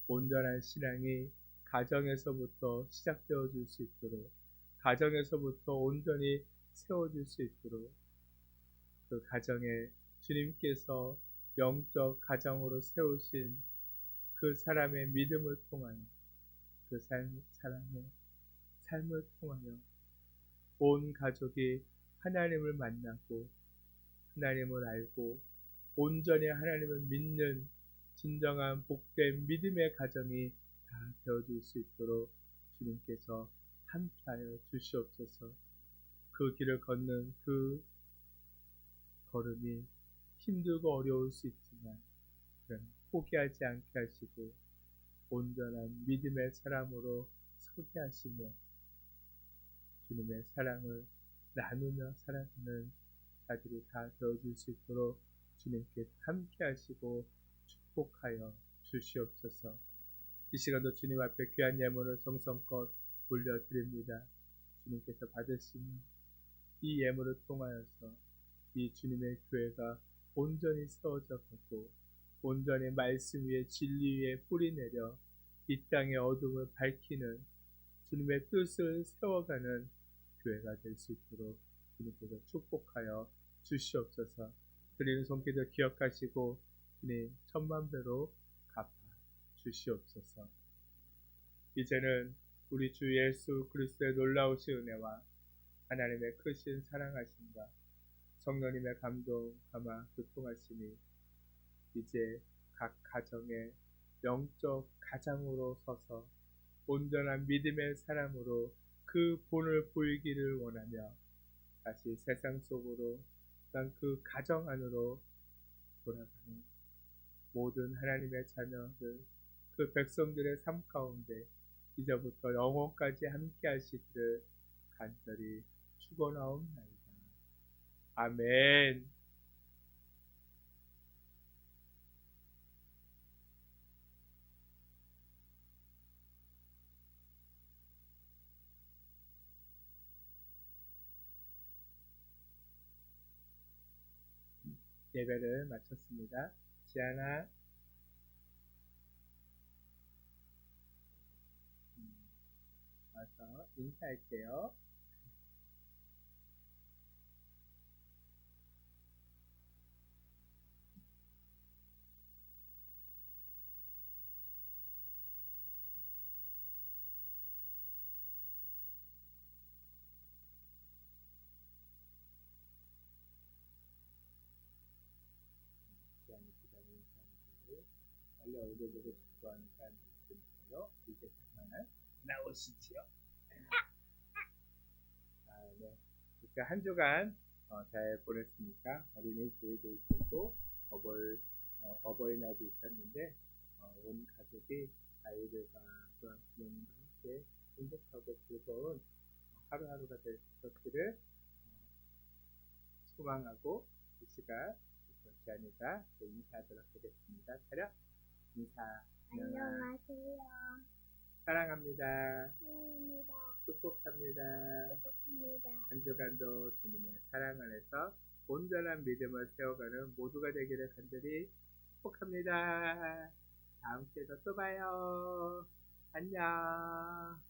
온전한 신앙이 가정에서부터 시작되어 줄 수 있도록, 가정에서부터 온전히 세워질 수 있도록 그 가정에 주님께서 영적 가정으로 세우신 그 사람의 믿음을 통하여 그 사람의 삶을 통하여 온 가족이 하나님을 만나고 하나님을 알고 온전히 하나님을 믿는 진정한 복된 믿음의 가정이 다 되어줄 수 있도록 주님께서 함께하여 주시옵소서. 그 길을 걷는 그 걸음이 힘들고 어려울 수 있지만 그러나 포기하지 않게 하시고 온전한 믿음의 사람으로 서게 하시며 주님의 사랑을 나누며 살아가는 자들이 다 되어줄 수 있도록 주님께서 함께 하시고 축복하여 주시옵소서. 이 시간도 주님 앞에 귀한 예물을 정성껏 올려드립니다. 주님께서 받으시며 이 예물을 통하여서 이 주님의 교회가 온전히 세워져 가고 온전히 말씀 위에 진리 위에 뿌리 내려 이 땅의 어둠을 밝히는 주님의 뜻을 세워가는 교회가 될 수 있도록 주님께서 축복하여 주시옵소서. 드리는 손길을 기억하시고 주님 천만배로 갚아 주시옵소서. 이제는 우리 주 예수 그리스도의 놀라우신 은혜와 하나님의 크신 사랑하심과 성령님의 감동 감화 교통하심이 이제 각 가정의 영적 가장으로 서서 온전한 믿음의 사람으로 그 본을 보이기를 원하며 다시 세상 속으로 그 가정 안으로 돌아가는 모든 하나님의 자녀들 그 백성들의 삶 가운데 이제부터 영원까지 함께 하시기를 간절히 축원하옵나이다. 아멘. 예배를 마쳤습니다. 지안아 와서 인사할게요. 지안이 기다리는 사람들 빨리 얼굴 보고 싶어 하는 사람들 있으니까요. 이제 그만 나오시지요. 네. 이렇게 한 주간 잘 보냈습니까? 어린이 주일도 있었고 어버이날도 있었는데 온 가족이 아이들과 또한 부모님과 함께 행복하고 즐거운 하루하루가 되었기를 소망하고 이 시간 지안이가 인사하도록 하겠습니다. 차렷 인사. 안녕하세요. 사랑합니다. 사랑합니다. 축복합니다. 축복합니다. 한 주간도 주님의 사랑 안에서 온전한 믿음을 세워가는 모두가 되기를 간절히 축복합니다. 다음 주에도 또 봐요. 안녕.